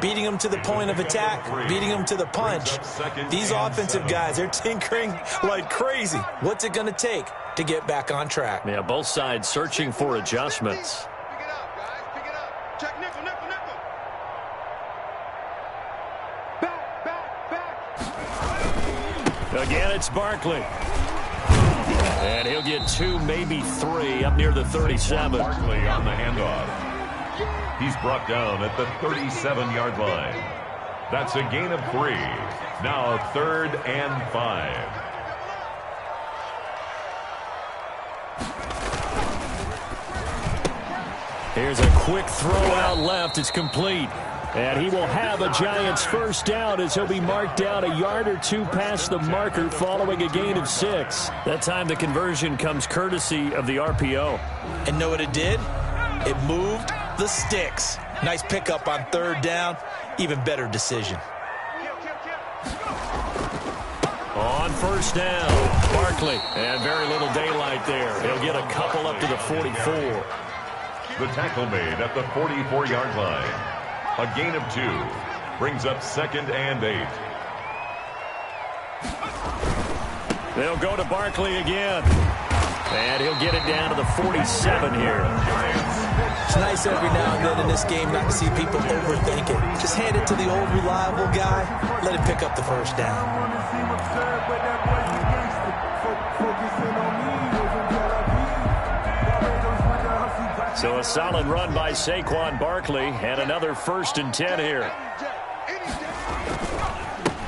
Speaker 6: Beating them to the point of attack, beating them to the punch. These offensive guys, they're tinkering like crazy. What's it going to take to get back on track?
Speaker 2: Yeah, both sides searching for adjustments.
Speaker 5: Pick it up, guys. Pick it up. Check nickel, nickel, nickel. Back.
Speaker 2: Again, it's Barkley. And he'll get 2, maybe 3, up near the 37.
Speaker 3: Barkley on the handoff. He's brought down at the 37-yard line. That's a gain of 3. Now 3rd and 5.
Speaker 2: Here's a quick throw out left. It's complete. And he will have a Giants first down as he'll be marked down a yard or 2 past the marker following a gain of 6. That time the conversion comes courtesy of the RPO.
Speaker 6: And know what it did? It moved the sticks. Nice pickup on 3rd down. Even better decision.
Speaker 2: On first down, Barkley. And very little daylight there. He'll get a couple up to the 44.
Speaker 3: The tackle made at the 44-yard line. A gain of 2 brings up 2nd and 8.
Speaker 2: They'll go to Barkley again. And he'll get it down to the 47 here.
Speaker 6: It's nice every now and then in this game not to see people overthink it. Just hand it to the old reliable guy. Let him pick up the first down.
Speaker 2: So a solid run by Saquon Barkley, and another 1st and 10 here.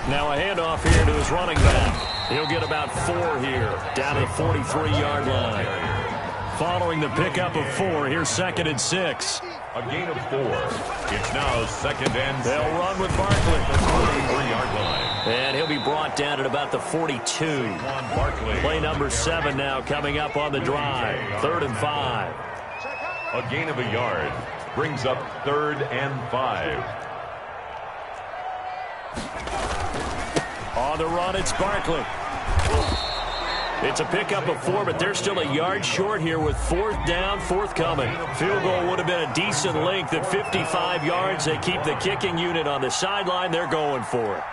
Speaker 2: Now a handoff here to his running back. He'll get about 4 here, down to the 43-yard line. Following the pickup of 4, here's 2nd and 6.
Speaker 3: A gain of 4. It's now 2nd and 6.
Speaker 2: They'll run with Barkley.
Speaker 3: The 43-yard line.
Speaker 2: And he'll be brought down at about the 42.
Speaker 3: Barkley.
Speaker 2: Play number 7 now coming up on the drive. 3rd and 5.
Speaker 3: A gain of a yard brings up 3rd and 5.
Speaker 2: On the run, it's Barkley. It's a pickup of 4, but they're still a yard short here with 4th down, forthcoming. Field goal would have been a decent length at 55 yards. They keep the kicking unit on the sideline. They're going for it.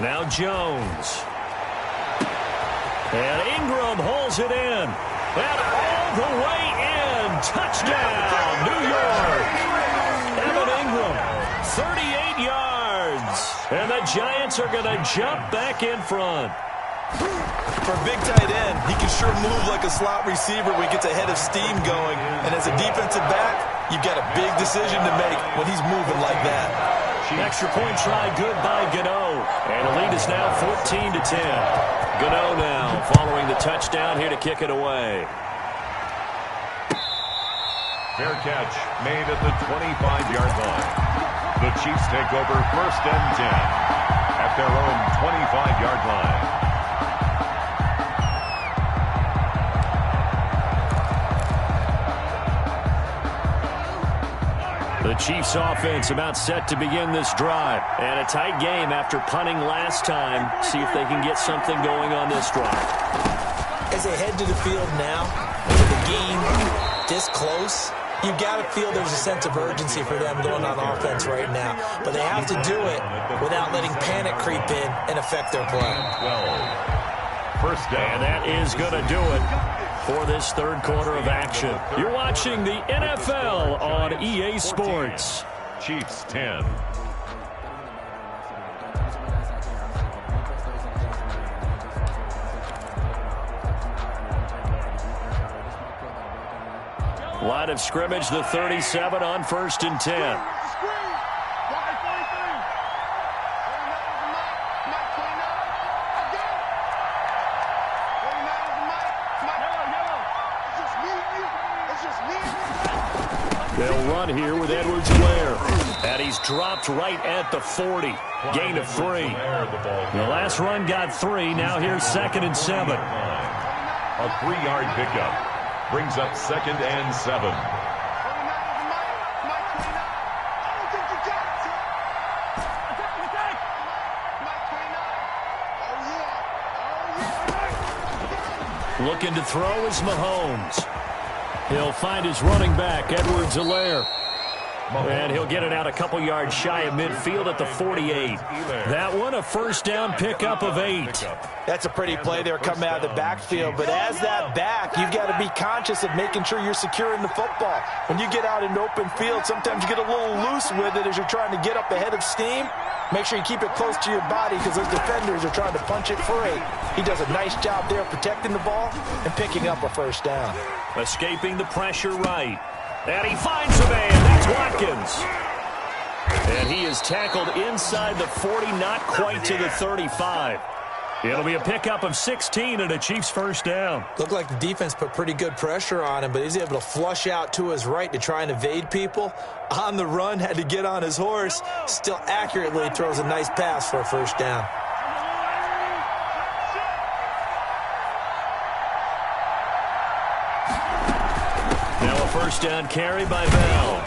Speaker 2: Now Jones. And Ingram holds it in. And all the way in. Touchdown, New York. Evan Ingram, 38 yards. And the Giants are going to jump back in front.
Speaker 6: For a big tight end, he can sure move like a slot receiver when he gets a head of steam going. And as a defensive back, you've got a big decision to make when he's moving like that.
Speaker 2: Extra point try good by Gano. And the lead is now 14-10. Gano now following the touchdown here to kick it away.
Speaker 3: Fair catch made at the 25-yard line. The Chiefs take over 1st and 10 at their own 25-yard line.
Speaker 2: The Chiefs offense about set to begin this drive. And a tight game after punting last time. See if they can get something going on this drive.
Speaker 6: As they head to the field now, with the game this close, you've got to feel there's a sense of urgency for them going on offense right now. But they have to do it without letting panic creep in and affect their play.
Speaker 3: 12. first down.
Speaker 2: And that is going to do it for this third quarter of action. You're watching the NFL on EA Sports.
Speaker 3: Chiefs 10.
Speaker 2: Line of scrimmage, the 37 on 1st and 10. They'll run here with Edwards-Helaire. And he's dropped right at the 40. Gain of 3. The last run got 3. Now here's 2nd and 7.
Speaker 3: A 3-yard pickup. Brings up 2nd and 7.
Speaker 2: Looking to throw is Mahomes. He'll find his running back, Edwards-Helaire. And he'll get it out a couple yards shy of midfield at the 48. That one, a first down pickup of 8.
Speaker 6: That's a pretty play there coming out of the backfield. But as that back, you've got to be conscious of making sure you're securing the football. When you get out in open field, sometimes you get a little loose with it as you're trying to get up ahead of steam. Make sure you keep it close to your body because those defenders are trying to punch it free. He does a nice job there protecting the ball and picking up a first down.
Speaker 2: Escaping the pressure right. And he finds a man. That's Watkins. And he is tackled inside the 40, not quite to the 35. It'll be a pickup of 16 and a Chiefs first down.
Speaker 6: Looked like the defense put pretty good pressure on him, but he's able to flush out to his right to try and evade people. On the run, had to get on his horse. Still accurately throws a nice pass for a first down.
Speaker 2: First down carry by Bell.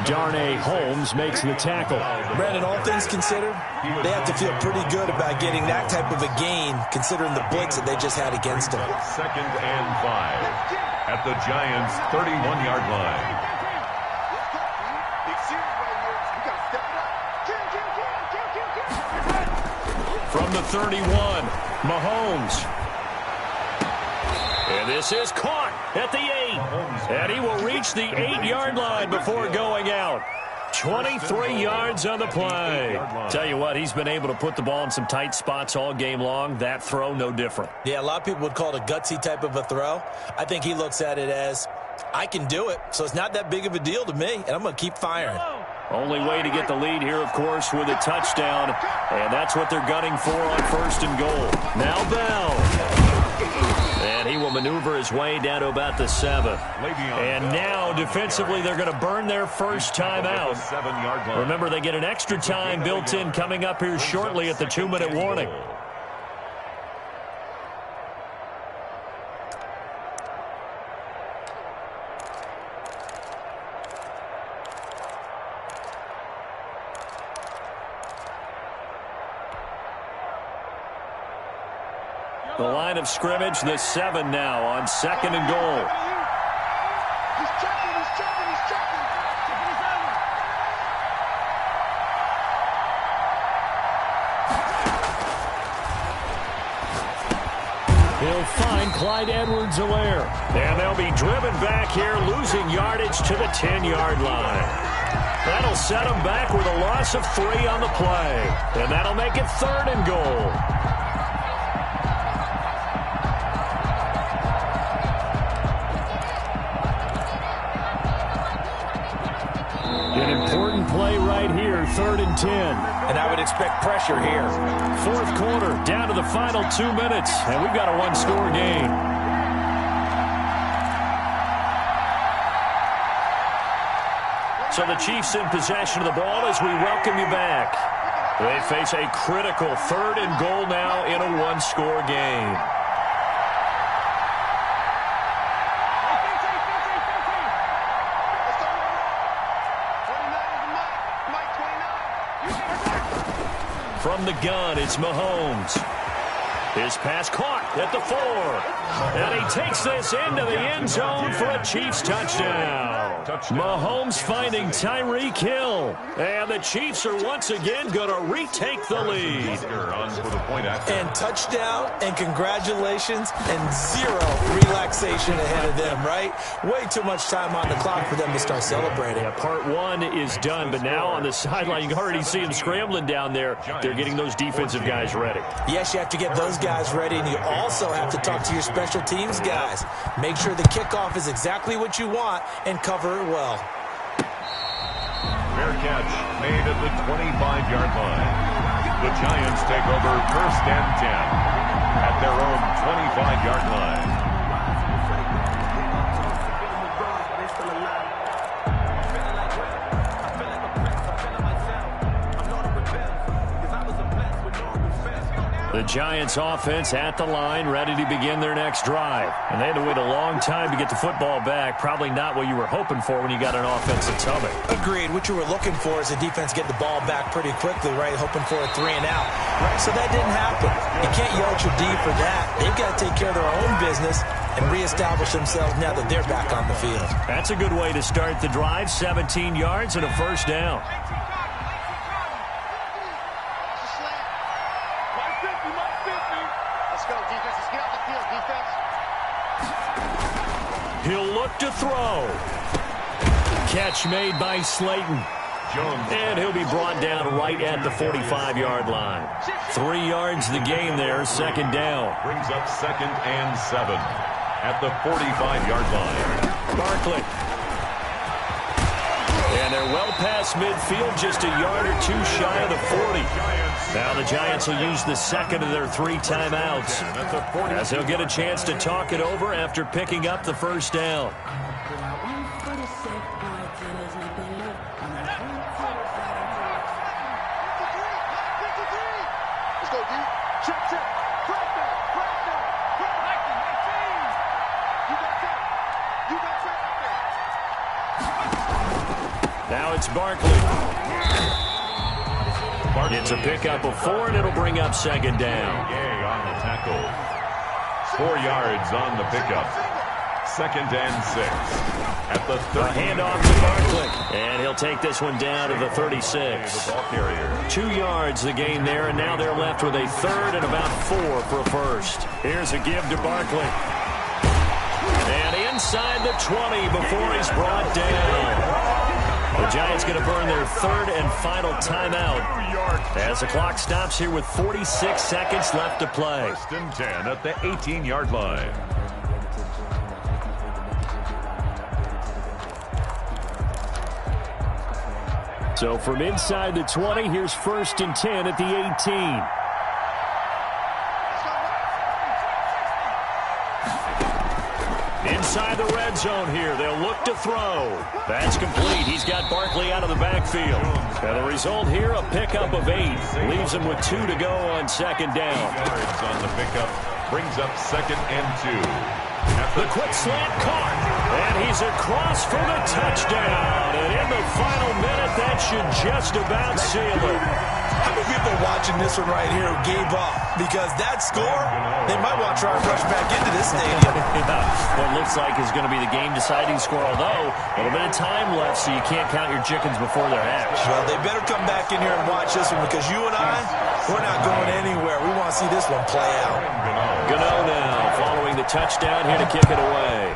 Speaker 2: Darnay Holmes makes the tackle.
Speaker 6: Brandon, all things considered, they have to feel pretty good about getting that type of a gain, considering the blitz that they just had against them.
Speaker 3: 2nd and 5 at the Giants' 31-yard line.
Speaker 2: From the 31, Mahomes. And this is caught at the 8. And he will reach the 8-yard line before going out. 23 yards on the play. Tell you what, he's been able to put the ball in some tight spots all game long. That throw, no different.
Speaker 6: Yeah, a lot of people would call it a gutsy type of a throw. I think he looks at it as, I can do it, so it's not that big of a deal to me, and I'm going to keep firing.
Speaker 2: Only way to get the lead here, of course, with a touchdown. And that's what they're gunning for on 1st and goal. Now Bell. And he will maneuver his way down to about the 7. And now, defensively, they're going to burn their first time out. Remember, they get an extra time built in coming up here shortly at the 2-minute warning. The line of scrimmage, the 7 now on 2nd and goal.
Speaker 5: He's checking.
Speaker 2: He'll find Clyde Edwards-Helaire. And they'll be driven back here, losing yardage to the 10-yard line. That'll set them back with a loss of 3 on the play. And that'll make it 3rd and goal. An important play right here, 3rd and 10.
Speaker 6: And I would expect pressure here.
Speaker 2: 4th quarter, down to the final 2 minutes, and we've got a 1-score game. So the Chiefs in possession of the ball as we welcome you back. They face a critical 3rd and goal now in a 1-score game. From the gun, it's Mahomes. His pass caught at the 4. And he takes this into the end zone for a Chiefs touchdown. Mahomes finding Tyreek Hill. And the Chiefs are once again going to retake the lead.
Speaker 6: And touchdown and congratulations and zero relaxation ahead of them, right? Way too much time on the clock for them to start celebrating.
Speaker 2: Yeah, part one is done, but now on the sideline, you can already see them scrambling down there. They're getting those defensive guys ready.
Speaker 6: Yes, you have to get those guys ready, and you also have to talk to your special teams guys. Make sure the kickoff is exactly what you want and cover it well.
Speaker 3: Fair catch made at the 25-yard line. The Giants take over 1st and 10 at their own 25-yard line.
Speaker 2: The Giants offense at the line, ready to begin their next drive. And they had to wait a long time to get the football back. Probably not what you were hoping for when you got an offensive tumble.
Speaker 6: Agreed. What you were looking for is the defense get the ball back pretty quickly, right? Hoping for a 3 and out. Right? So that didn't happen. You can't yell at your D for that. They've got to take care of their own business and reestablish themselves now that they're back on the field.
Speaker 2: That's a good way to start the drive. 17 yards and a first down. He'll look to throw. Catch made by Slayton. And he'll be brought down right at the 45-yard line. 3 yards the gain there, 2nd down.
Speaker 3: Brings up 2nd and 7 at the 45-yard line.
Speaker 2: Barkley. And they're well past midfield, just a yard or two shy of the 40. Now the Giants will use the 2nd of their 3 timeouts, as they'll get a chance to talk it over after picking up the first down. Now it's Barkley. It's a pickup of 4, and it'll bring up 2nd down.
Speaker 3: Yay on the tackle. 4 yards on the pickup. 2nd and 6 at the 30.
Speaker 2: Handoff to Barkley. And he'll take this one down to the 36.
Speaker 3: The ball carrier.
Speaker 2: 2 yards the gain there, and now they're left with a 3rd and about 4 for a first. Here's a give to Barkley. And inside the 20 before he's brought down. The Giants going to burn their 3rd and final timeout as the clock stops here with 46 seconds left to play.
Speaker 3: 1st and 10 at the 18-yard line.
Speaker 2: So from inside the 20, here's 1st and 10 at the 18. Inside the red zone here. They'll look to throw. That's complete. He's got Barkley out of the backfield. And the result here, a pickup of 8. Leaves him with 2 to go on 2nd down.
Speaker 3: Yards on the pickup. Brings up 2nd and 2.
Speaker 2: The quick slant caught. And he's across for the touchdown. And in the final minute, that should just about seal it.
Speaker 6: How many people watching this one right here who gave up? Because that score, they might want to try and rush back into this stadium.
Speaker 2: What looks like is going to be the game-deciding score, although a little bit of time left, so you can't count your chickens before they're hatched.
Speaker 6: Well, they better come back in here and watch this one, because you and I, we're not going anywhere. We want to see this one play out.
Speaker 2: Gano now following the touchdown here to kick it away.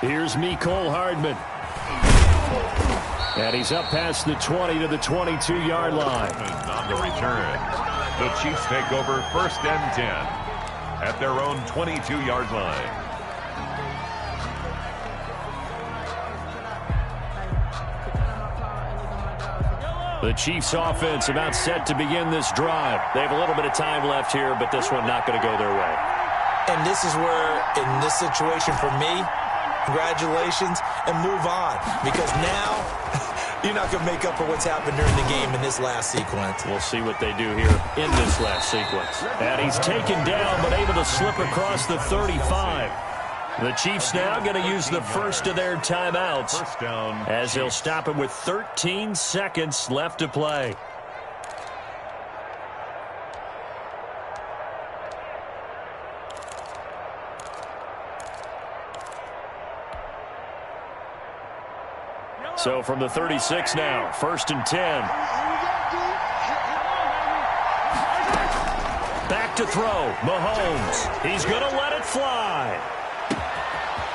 Speaker 2: Here's Mecole Hardman. And he's up past the 20 to the 22-yard line.
Speaker 3: On the return, the Chiefs take over 1st and 10 at their own 22-yard line.
Speaker 2: The Chiefs offense about set to begin this drive. They have a little bit of time left here, but this one not going to go their way.
Speaker 6: And this is where, in this situation for me, congratulations and move on, because now you're not going to make up for what's happened during the game in this last sequence.
Speaker 2: We'll see what they do here in this last sequence. And he's taken down but able to slip across the 35. The Chiefs now going to use the first of their timeouts as they'll stop it with 13 seconds left to play.
Speaker 7: So from the 36 now, 1st and 10. Back to throw, Mahomes. He's going to let it fly.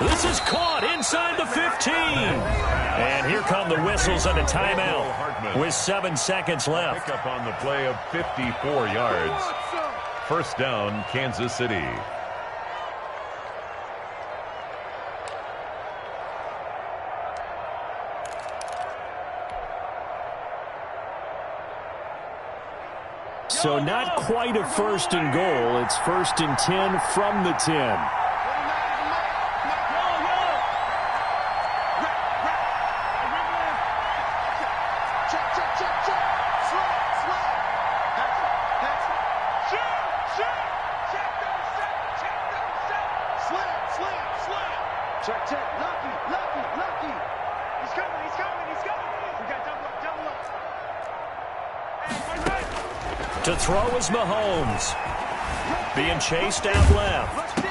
Speaker 7: This is caught inside the 15. And here come the whistles and a timeout with 7 seconds left.
Speaker 3: Pick up on the play of 54 yards. First down, Kansas City.
Speaker 7: So not quite a 1st and goal. It's 1st and 10 from the 10. To throw is Mahomes. Being chased out left.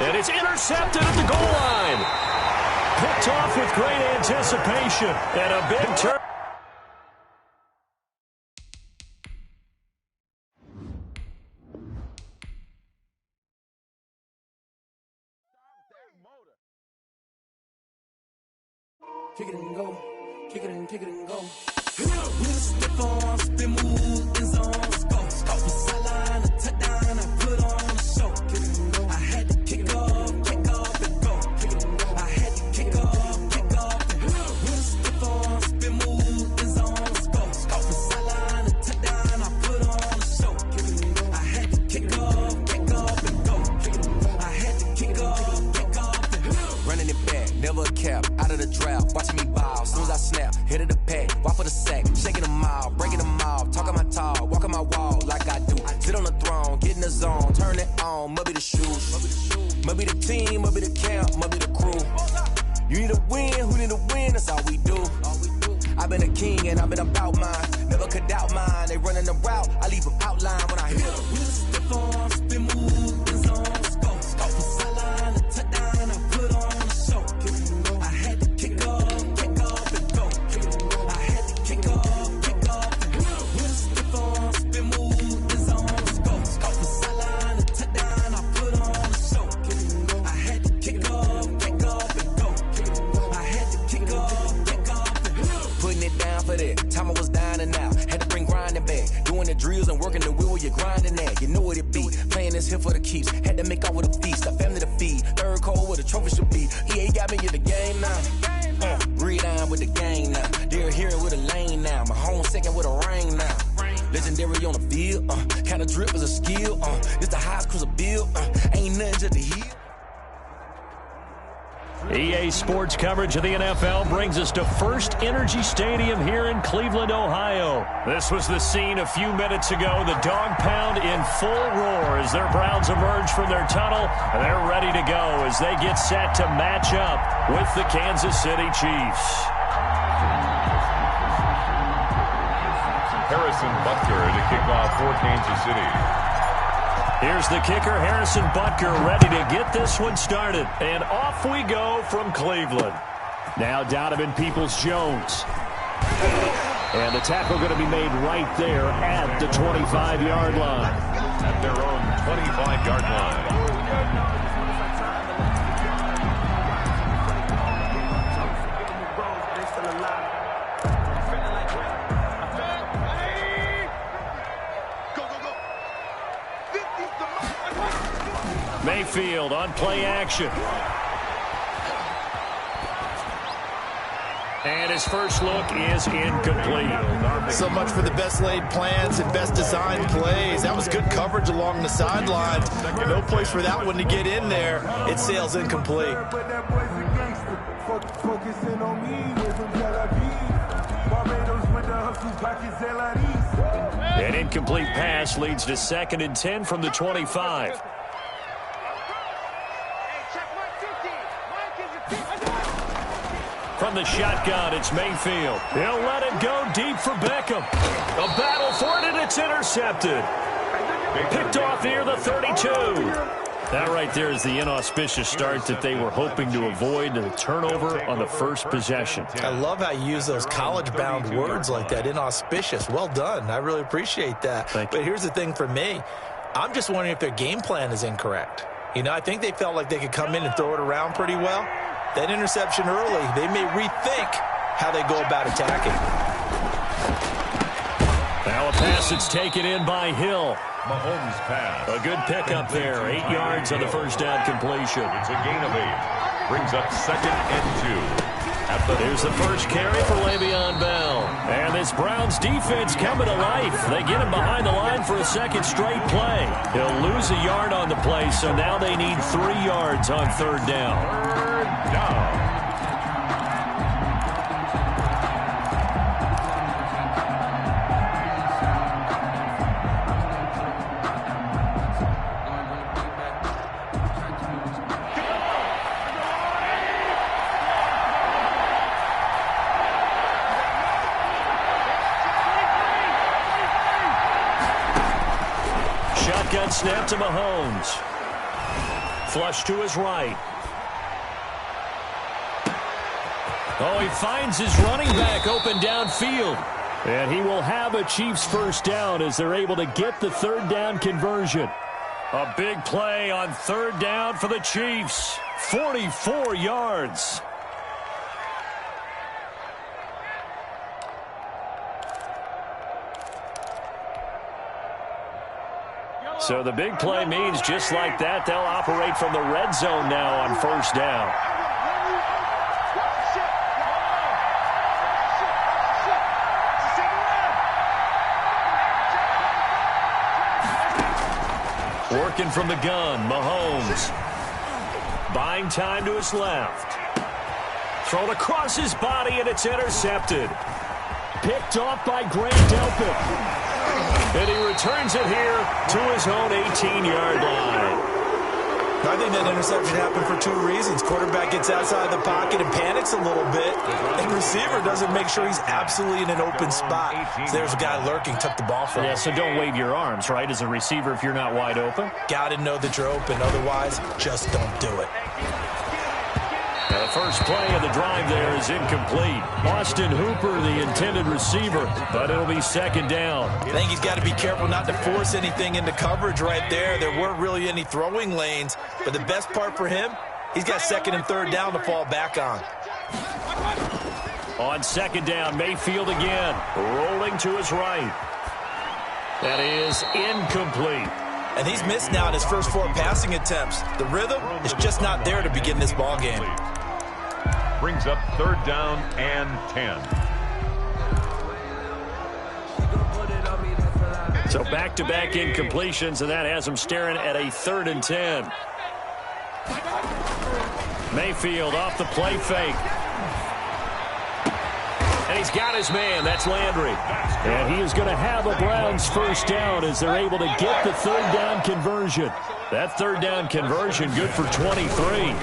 Speaker 7: And it's intercepted at the goal line. Picked off with great anticipation. And a big turn.
Speaker 8: Kick it and go. Kick it and go. We'll step on, spin, move, in zone, go. Off the sideline, a touchdown, I put on a show. Kick it and go. I had to kick off and go. Kick it and go. I had to kick off and go. We'll step on, spin, move, in zone, go. Off the sideline, a touchdown, I put on a show. Kick it and go. I had to kick off and go. Kick it and go. I had to kick off and go. Running it back, never a cap, out of the drought, watching me ball. As soon as I snap, hit it the pack, walk for the sack, shaking them out, breaking them off, talking my talk, walking my wall like I do. Sit on the throne, get in the zone, turn it on, must be the shoes, must be the team, must be the camp, must be the crew. You need a win, who need a win, that's all we do. I've been a king and I've been about mine, never could doubt mine. They running the route, I leave them outline when I hit them. We'll step on, spin, move, in zone, go. Off the sideline, a touchdown, I put on a show. I had to kick off and go. I had to kick off and go. We'll step on, spin, move, in zone, go. Off the sideline, a touchdown, I put on a show. I had to kick off and go. I had to kick off and go. Putting it down for that. Time I was down and out. Had to bring grinding back. Doing the drills and working the wheel where you're grinding at. You know what it be. Playing this here for the keeps. Had to make out with a feast. A family to feed. Third cold where the trophy should be. EA got me in the game now. Read on with the gang now. They're here with a lane now. My home second with a ring now. Legendary on the field. Kind of drip is a skill. It's the highest cruiser bill. Ain't nothing just to heal.
Speaker 7: EA Sports coverage of the NFL brings us to First Energy Stadium here in Cleveland, Ohio. This was the scene a few minutes ago. The dog pound in full roar as their Browns emerge from their tunnel. And they're ready to go as they get set to match up with the Kansas City Chiefs.
Speaker 3: Harrison Butker to kick off for Kansas City.
Speaker 7: Here's the kicker, Harrison Butker, ready to get this one started. And off we go from Cleveland. Now Donovan Peoples-Jones. And the tackle going to be made right there at the 25-yard line.
Speaker 3: At their own 25-yard line.
Speaker 7: Mayfield on play action. And his first look is incomplete.
Speaker 4: So much for the best laid plans and best designed plays. That was good coverage along the sidelines. No place for that one to get in there. It sails incomplete.
Speaker 7: An incomplete pass leads to 2nd and 10 from the 25. From the shotgun, it's Mayfield. He'll let it go deep for Beckham. A battle for it, and it's intercepted. Picked off near the 32. That right there is the inauspicious start that they were hoping to avoid, the turnover on the first possession.
Speaker 6: I love how you use those college-bound words like that, inauspicious. Well done. I really appreciate that. But here's the thing for me. I'm just wondering if their game plan is incorrect. You know, I think they felt like they could come in and throw it around pretty well. That interception early, they may rethink how they go about attacking.
Speaker 7: Now a pass that's taken in by Hill.
Speaker 3: Mahomes pass.
Speaker 7: A good pickup there. 8 yards on the first down completion.
Speaker 3: It's a gain of 8. Brings up 2nd and 2.
Speaker 7: Here's the first carry for Le'Veon Bell. And this Browns defense coming to life. They get him behind the line for a second straight play. He'll lose a yard on the play, so now they need 3 yards on 3rd down.
Speaker 3: 3rd down.
Speaker 7: Shotgun snap to Mahomes. Flush to his right. Oh, he finds his running back open downfield. And he will have a Chiefs first down as they're able to get the 3rd down conversion. A big play on 3rd down for the Chiefs. 44 yards. So the big play means just like that, they'll operate from the red zone now on 1st down. Working from the gun, Mahomes. Buying time to his left. Thrown across his body, and it's intercepted. Picked off by Grant Delpit. And he returns it here to his own 18-yard line.
Speaker 6: I think that interception happened for 2 reasons. Quarterback gets outside the pocket and panics a little bit. And receiver doesn't make sure he's absolutely in an open spot. So there's a guy lurking, took the ball from him.
Speaker 7: Yeah, so don't wave your arms, right, as a receiver if you're not wide open.
Speaker 6: Got to know that you're open. Otherwise, just don't do it.
Speaker 7: Now the first play of the drive there is incomplete. Austin Hooper, the intended receiver, but it'll be 2nd down.
Speaker 6: I think he's got to be careful not to force anything into coverage right there. There weren't really any throwing lanes, but the best part for him, he's got 2nd and 3rd down to fall back on.
Speaker 7: On 2nd down, Mayfield again, rolling to his right. That is incomplete.
Speaker 6: And he's missed now in his first 4 passing attempts. The rhythm is just not there to begin this ball game.
Speaker 3: Brings up 3rd down and 10.
Speaker 7: So back-to-back incompletions, and that has him staring at a 3rd and 10. Mayfield off the play fake. And he's got his man. That's Landry. And he is going to have a Browns first down as they're able to get the 3rd down conversion. That 3rd down conversion good for 23.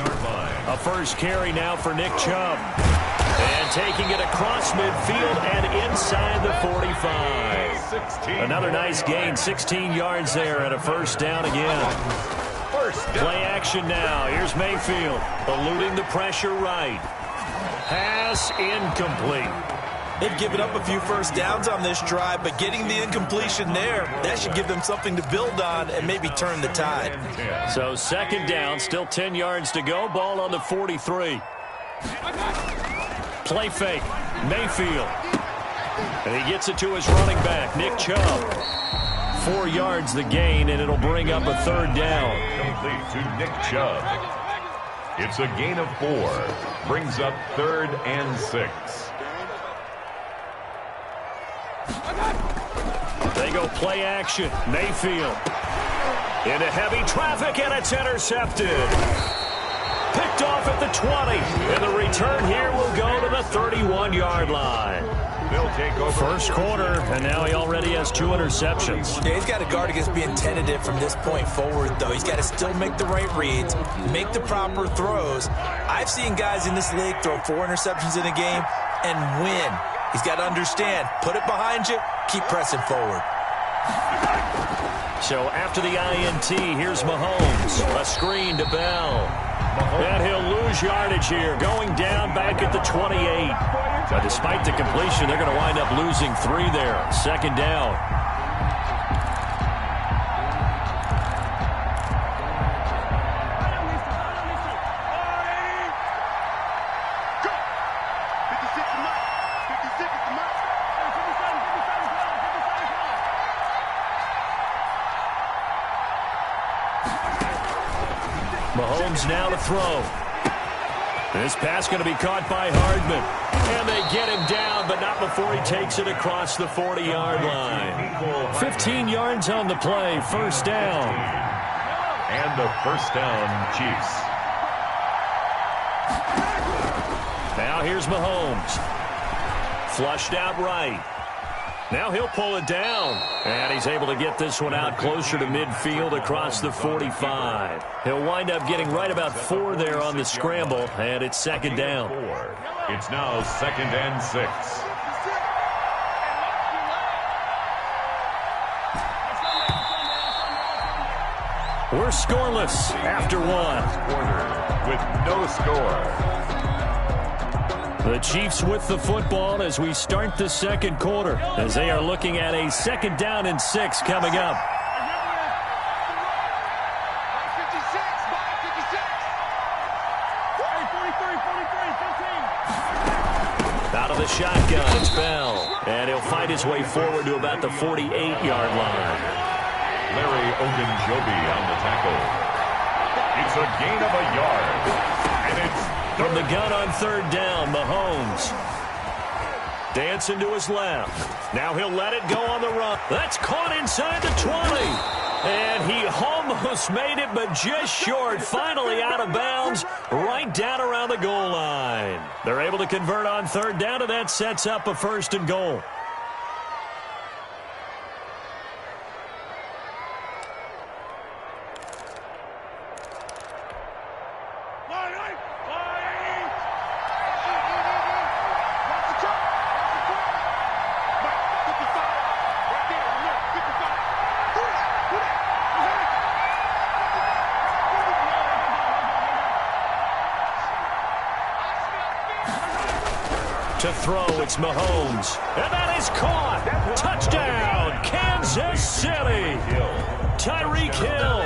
Speaker 7: A first carry now for Nick Chubb. And taking it across midfield and inside the 45. Another nice gain, 16 yards there and a first down again. Play action now. Here's Mayfield, eluding the pressure right. Pass incomplete.
Speaker 6: They've given up a few first downs on this drive, but getting the incompletion there, that should give them something to build on and maybe turn the tide.
Speaker 7: So 2nd down, still 10 yards to go. Ball on the 43. Play fake. Mayfield. And he gets it to his running back, Nick Chubb. 4 yards the gain, and it'll bring up a 3rd down.
Speaker 3: Complete to Nick Chubb. It's a gain of 4. Brings up 3rd and 6.
Speaker 7: They go play action. Mayfield. Into heavy traffic, and it's intercepted. Picked off at the 20. And the return here will go to the 31-yard line.
Speaker 3: They'll take over.
Speaker 7: First quarter, and now he already has 2 interceptions.
Speaker 6: Yeah, he's got to guard against being tentative from this point forward, though. He's got to still make the right reads, make the proper throws. I've seen guys in this league throw 4 interceptions in a game and win. He's got to understand, put it behind you, keep pressing forward.
Speaker 7: So after the INT, here's Mahomes. A screen to Bell. And he'll lose yardage here, going down back at the 28. But despite the completion, they're going to wind up losing 3 there. Second down. Mahomes now to throw. This pass going to be caught by Hardman. And they get him down, but not before he takes it across the 40-yard line. 15 yards on the play, first down.
Speaker 3: And the first down, Chiefs.
Speaker 7: Now here's Mahomes. Flushed out right. Now he'll pull it down. And he's able to get this one out closer to midfield across the 45. He'll wind up getting right about 4 there on the scramble, and it's second down.
Speaker 3: It's now 2nd and 6.
Speaker 7: We're scoreless after 1.
Speaker 3: Quarter with no score.
Speaker 7: The Chiefs with the football as we start the second quarter, as they are looking at a 2nd down and 6 coming up. Out of the shotgun, it's Bell. And he'll fight his way forward to about the 48-yard line.
Speaker 3: Larry Ogunjobi on the tackle. It's a gain of a yard. And it's
Speaker 7: from the gun on 3rd down, Mahomes. Dancing to his left. Now he'll let it go on the run. That's caught inside the 20. And he almost made it, but just short. Finally out of bounds, right down around the goal line. They're able to convert on 3rd down, and that sets up a 1st and goal. To throw, it's Mahomes. And that is caught. Touchdown, Kansas City. Tyreek Hill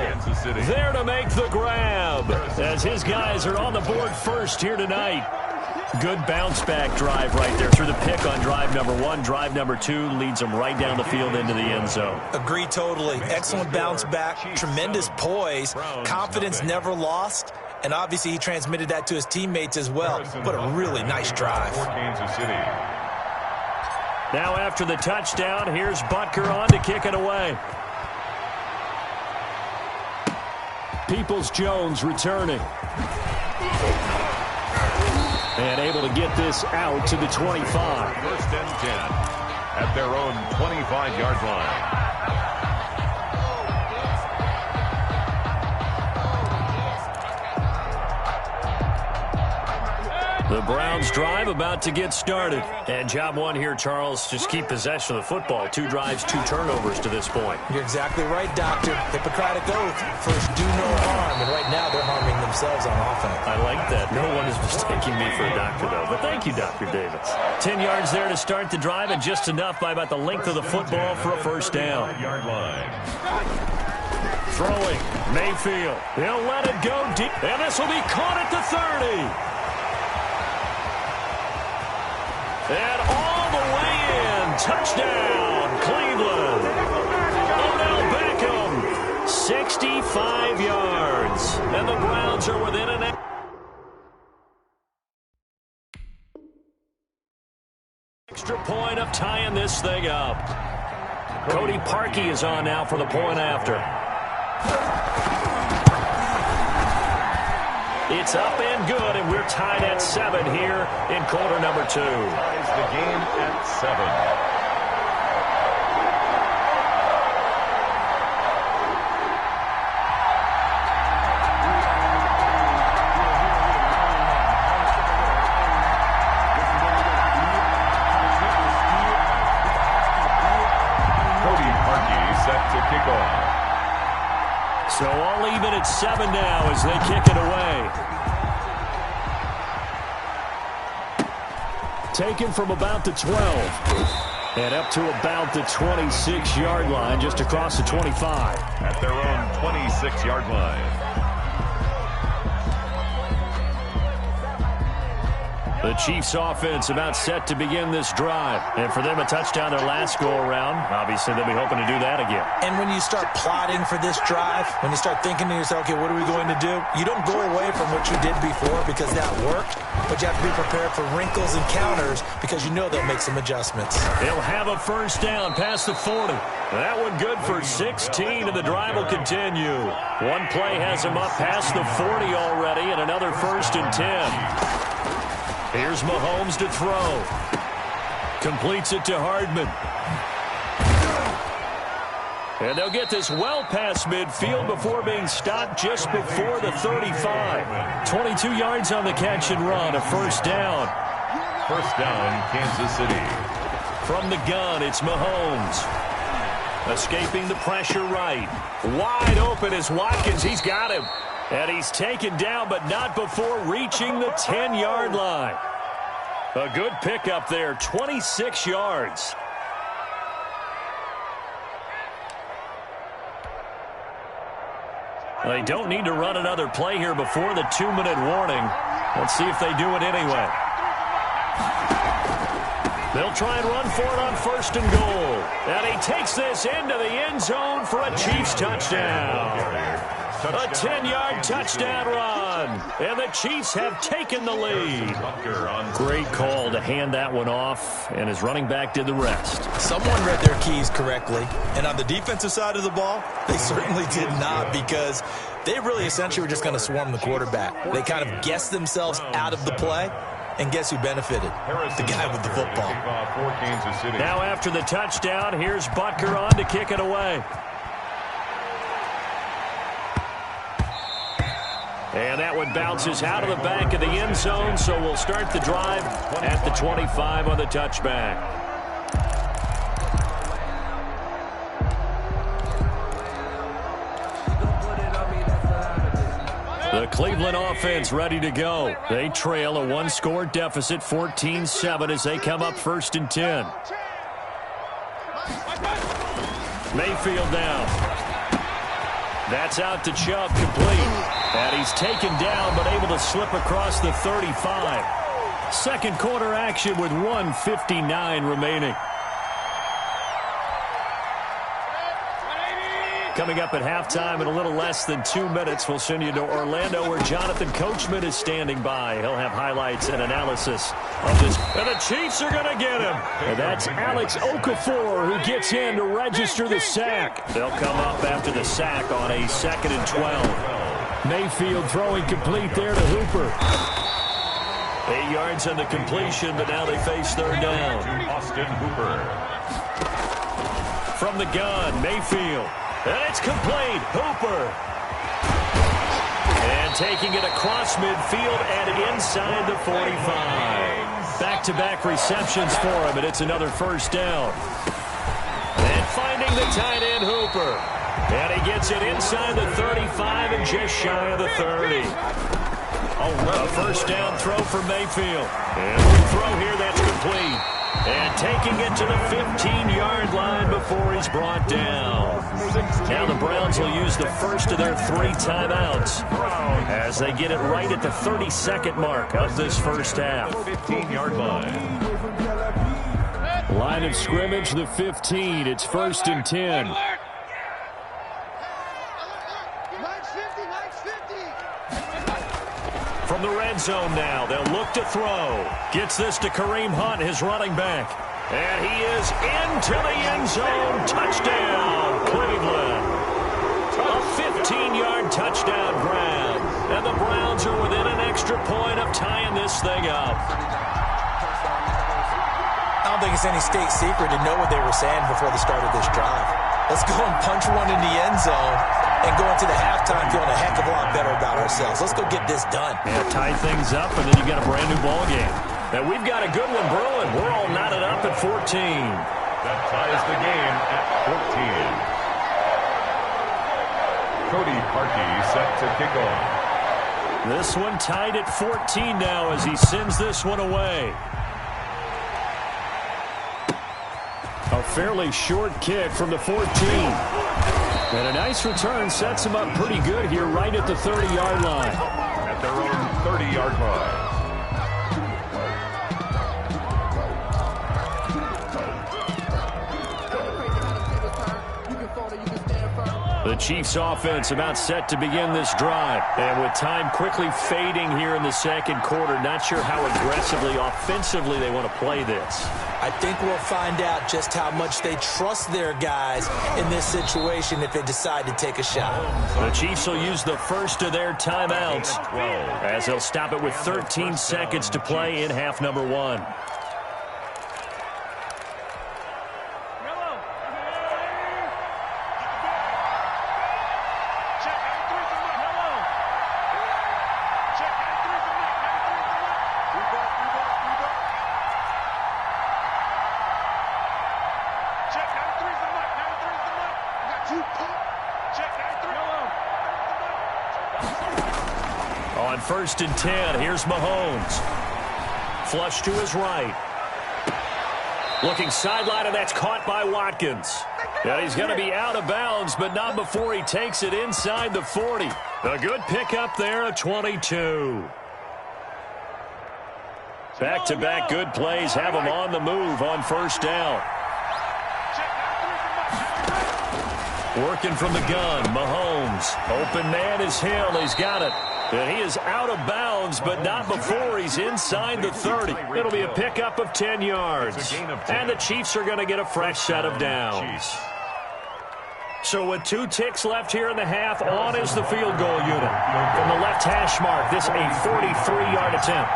Speaker 7: there to make the grab as his guys are on the board first here tonight. Good bounce-back drive right there through the pick on drive number 1. Drive number 2 leads them right down the field into the end zone.
Speaker 6: Agree totally. Excellent bounce-back, tremendous poise, confidence never lost. And obviously he transmitted that to his teammates as well. What a really nice drive.
Speaker 3: Kansas City.
Speaker 7: Now after the touchdown, here's Butker on to kick it away. Peoples-Jones returning. And able to get this out to the 25.
Speaker 3: 1st and 10 at their own 25-yard line.
Speaker 7: The Browns drive about to get started. And job 1 here, Charles, just keep possession of the football. 2 drives, 2 turnovers to this point.
Speaker 6: You're exactly right, Doctor. Hippocratic oath. First, do no harm. And right now, they're harming themselves on offense.
Speaker 7: I like that. No one is mistaking me for a doctor, though. But thank you, Dr. Davis. 10 yards there to start the drive, and just enough by about the length of the football for a 1st down.
Speaker 3: Yard line.
Speaker 7: Throwing, Mayfield. He'll let it go deep. And this will be caught at the 30. And all the way in. Touchdown, Cleveland. Odell Beckham, 65 yards. And the Browns are within an extra point of tying this thing up. Cody Parkey is on now for the point after. It's up and good, and we're tied at 7 here in quarter number 2.
Speaker 3: Ties the game at 7. Cody Parkey
Speaker 7: So all even at 7 now as they kick it away. Taken from about the 12. And up to about the 26-yard line, just across the 25.
Speaker 3: At their own 26-yard line.
Speaker 7: The Chiefs offense about set to begin this drive. And for them, a touchdown their last go-around. Obviously, they'll be hoping to do that again.
Speaker 6: And when you start plotting for this drive, when you start thinking to yourself, okay, what are we going to do? You don't go away from what you did before because that worked, but you have to be prepared for wrinkles and counters because you know they'll make some adjustments.
Speaker 7: They'll have a first down past the 40. That one good for 16, and the drive will continue. One play has them up past the 40 already, and another 1st and 10. Here's Mahomes to throw. Completes it to Hardman. And they'll get this well past midfield before being stopped just before the 35. 22 yards on the catch and run, a first down.
Speaker 3: First down, Kansas City.
Speaker 7: From the gun, it's Mahomes. Escaping the pressure right. Wide open is Watkins. He's got him. And he's taken down, but not before reaching the 10-yard line. A good pickup there, 26 yards. They don't need to run another play here before the 2-minute warning. Let's see if they do it anyway. They'll try and run for it on 1st and goal. And he takes this into the end zone for a Chiefs touchdown. A 10-yard touchdown run, and the Chiefs have taken the lead. Great call to hand that one off, and his running back did the rest.
Speaker 6: Someone read their keys correctly, and on the defensive side of the ball, they certainly did not because they really essentially were just going to swarm the quarterback. They kind of guessed themselves out of the play, and guess who benefited? The guy with the football.
Speaker 7: Now after the touchdown, here's Butker on to kick it away. And that one bounces out of the back of the end zone, so we'll start the drive at the 25 on the touchback. The Cleveland offense ready to go. They trail a one-score deficit, 14-7, as they come up 1st and 10. Mayfield down. That's out to Chubb, complete. And he's taken down, but able to slip across the 35. Second quarter action with 1:59 remaining. Coming up at halftime in a little less than 2 minutes, we'll send you to Orlando where Jonathan Coachman is standing by. He'll have highlights and analysis of this. And the Chiefs are going to get him. And that's Alex Okafor who gets in to register the sack. They'll come up after the sack on a 2nd and 12. Mayfield throwing complete there to Hooper. 8 yards on the completion, but now they face 3rd down.
Speaker 3: Austin Hooper.
Speaker 7: From the gun, Mayfield. And it's complete. Hooper. And taking it across midfield and inside the 45. Back-to-back receptions for him, and it's another first down. And finding the tight end, Hooper. And he gets it inside the 35 and just shy of the 30. A first down throw for Mayfield. And the throw here, that's complete. And taking it to the 15-yard line before he's brought down. Now the Browns will use the first of their 3 timeouts as they get it right at the 32nd mark of this first half.
Speaker 3: 15-yard line.
Speaker 7: Line of scrimmage, the 15. It's 1st and 10. From the red zone now, they'll look to throw. Gets this to Kareem Hunt, his running back. And he is into the end zone. Touchdown, Cleveland. A 15-yard touchdown grab. And the Browns are within an extra point of tying this thing up.
Speaker 6: I don't think it's any state secret to know what they were saying before the start of this drive. Let's go and punch one in the end zone and go into the halftime feeling a heck of a lot better about ourselves. Let's go get this done.
Speaker 7: Yeah, tie things up, and then you got a brand new ball game. Now we've got a good one brewing. We're all knotted up at 14.
Speaker 3: That ties the game at 14. Set to kick off.
Speaker 7: This one tied at 14 now as he sends this one away. A fairly short kick from the 14. And a nice return sets him up pretty good here right at the 30-yard line.
Speaker 3: At their own 30-yard line.
Speaker 7: The Chiefs offense about set to begin this drive. And with time quickly fading here in the second quarter, not sure how aggressively, offensively they want to play this.
Speaker 6: I think we'll find out just how much they trust their guys in this situation if they decide to take a shot.
Speaker 7: The Chiefs will use the first of their timeouts as they'll stop it with 13 seconds to play in half number one. On 1st and 10, here's Mahomes. Flush to his right. Looking sideline, and that's caught by Watkins. And he's going to be out of bounds, but not before he takes it inside the 40. A good pickup there, a 22. Back-to-back good plays have him on the move on 1st down. Working from the gun, Mahomes. Open man is Hill. He's got it. And he is out of bounds, but not before he's inside the 30. It'll be a pickup of 10 yards. And the Chiefs are going to get a fresh set of downs. So with 2 ticks left here in the half, on is the field goal unit. From the left hash mark, this a 43-yard attempt.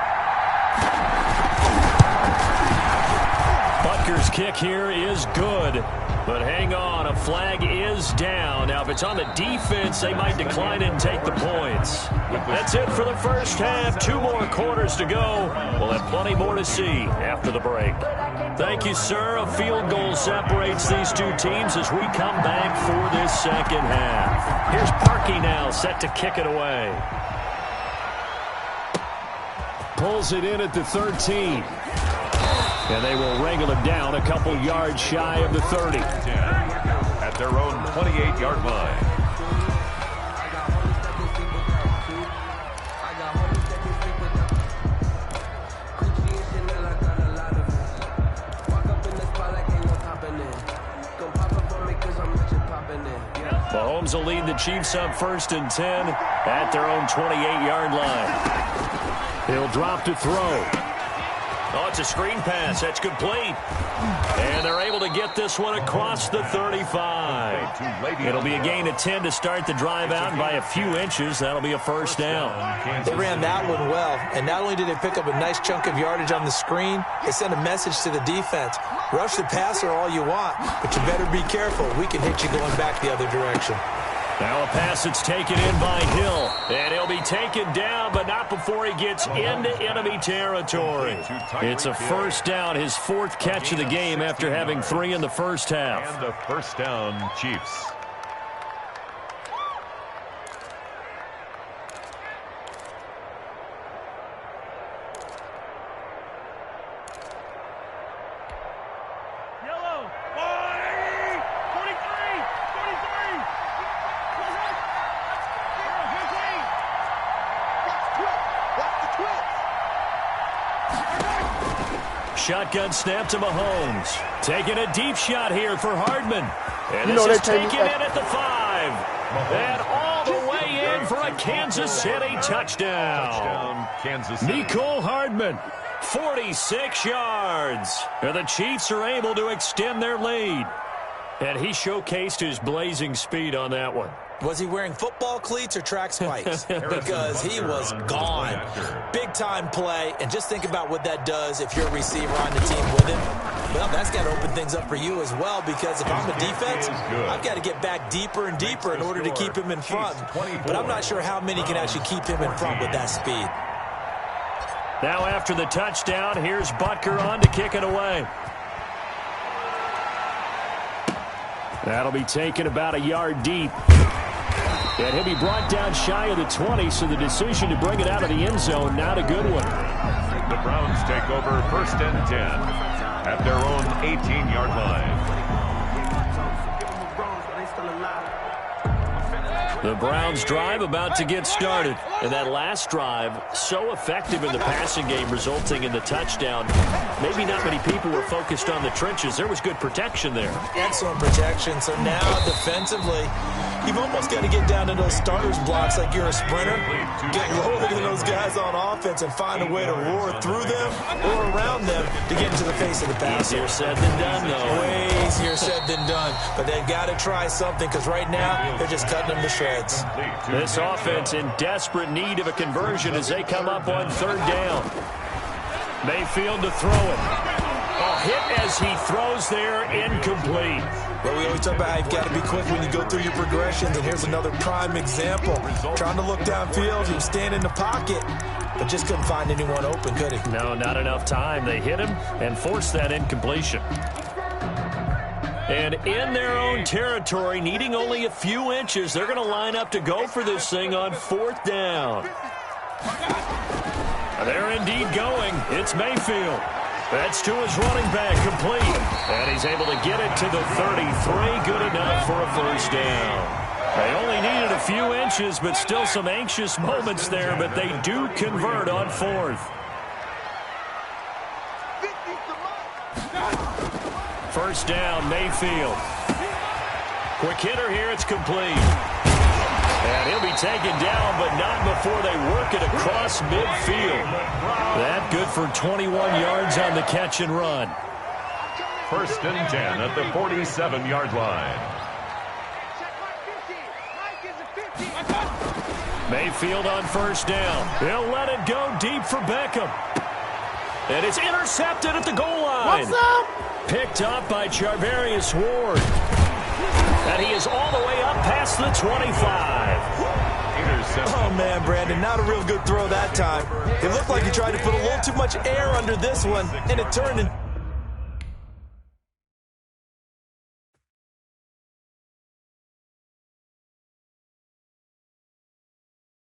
Speaker 7: Butker's kick here is good. But hang on, a flag is down. Now, if it's on the defense, they might decline it and take the points. That's it for the first half. 2 more quarters to go. We'll have plenty more to see after the break. Thank you, sir. A field goal separates these 2 teams as we come back for this second half. Here's Parkey now, set to kick it away. Pulls it in at the 13. And they will wrangle him down a couple yards shy of the 30.
Speaker 3: At their own 28-yard line.
Speaker 7: Mahomes will lead the Chiefs up 1st and 10 at their own 28-yard line. He'll drop to throw. Oh, it's a screen pass. That's complete. And they're able to get this one across the 35. It'll be a gain of 10 to start the drive out, and by a few inches, that'll be a 1st down.
Speaker 6: They ran that one well, and not only did they pick up a nice chunk of yardage on the screen, they sent a message to the defense. Rush the passer all you want, but you better be careful. We can hit you going back the other direction.
Speaker 7: Now a pass that's taken in by Hill. And he'll be taken down, but not before he gets into enemy territory. It's a 1st down, his 4th catch of the game after having 3 in the first half.
Speaker 3: And a 1st down, Chiefs.
Speaker 7: Shotgun snap to Mahomes. Taking a deep shot here for Hardman. And this is taken in at the 5. And all the way in for a Kansas City touchdown. Mecole Hardman, 46 yards. And the Chiefs are able to extend their lead. And he showcased his blazing speed on that one.
Speaker 6: Was he wearing football cleats or track spikes? Because he was gone. Big-time play, and just think about what that does if you're a receiver on the team with him. Well, that's got to open things up for you as well, because if I'm a defense, I've got to get back deeper and deeper in order to keep him in front. But I'm not sure how many can actually keep him in front with that speed.
Speaker 7: Now after the touchdown, here's Butker on to kick it away. That'll be taken about a yard deep. And he'll be brought down shy of the 20, so the decision to bring it out of the end zone, not a good one.
Speaker 3: The Browns take over 1st and 10 at their own 18-yard line.
Speaker 7: The Browns drive about to get started. And that last drive, so effective in the passing game, resulting in the touchdown. Maybe not many people were focused on the trenches. There was good protection there.
Speaker 6: Excellent protection. So now defensively, you've almost got to get down to those starters blocks like you're a sprinter. Get lower than those guys on offense and find a way to roar through them or around them to get into the face of the passer.
Speaker 7: Easier said than done, though.
Speaker 6: Way easier said than done. But they've got to try something because right now they're just cutting them to shreds.
Speaker 7: This offense in desperate need of a conversion as they come up on 3rd down. Mayfield to throw it. A hit as he throws there, incomplete.
Speaker 6: Well, we always talk about how you've got to be quick when you go through your progressions, and here's another prime example. Trying to look downfield, he was standing in the pocket, but just couldn't find anyone open, could he?
Speaker 7: No, not enough time. They hit him and forced that incompletion. And in their own territory, needing only a few inches, they're going to line up to go for this thing on 4th down. They're indeed going. It's Mayfield. That's to his running back, complete. And he's able to get it to the 33. Good enough for a 1st down. They only needed a few inches, but still some anxious moments there, but they do convert on 4th. 1st down, Mayfield. Quick hitter here, it's complete. And he'll be taken down, but not before they work it across midfield. That good for 21 yards on the catch and run.
Speaker 3: 1st and 10 at the 47-yard line.
Speaker 7: Mayfield on 1st down. He'll let it go deep for Beckham. And it's intercepted at the goal line.
Speaker 1: What's up?
Speaker 7: Picked up by Charvarius Ward. And he is all the way up past the 25.
Speaker 6: Oh, man, Brandon, not a real good throw that time. It looked like he tried to put a little too much air under this one, and it turned in.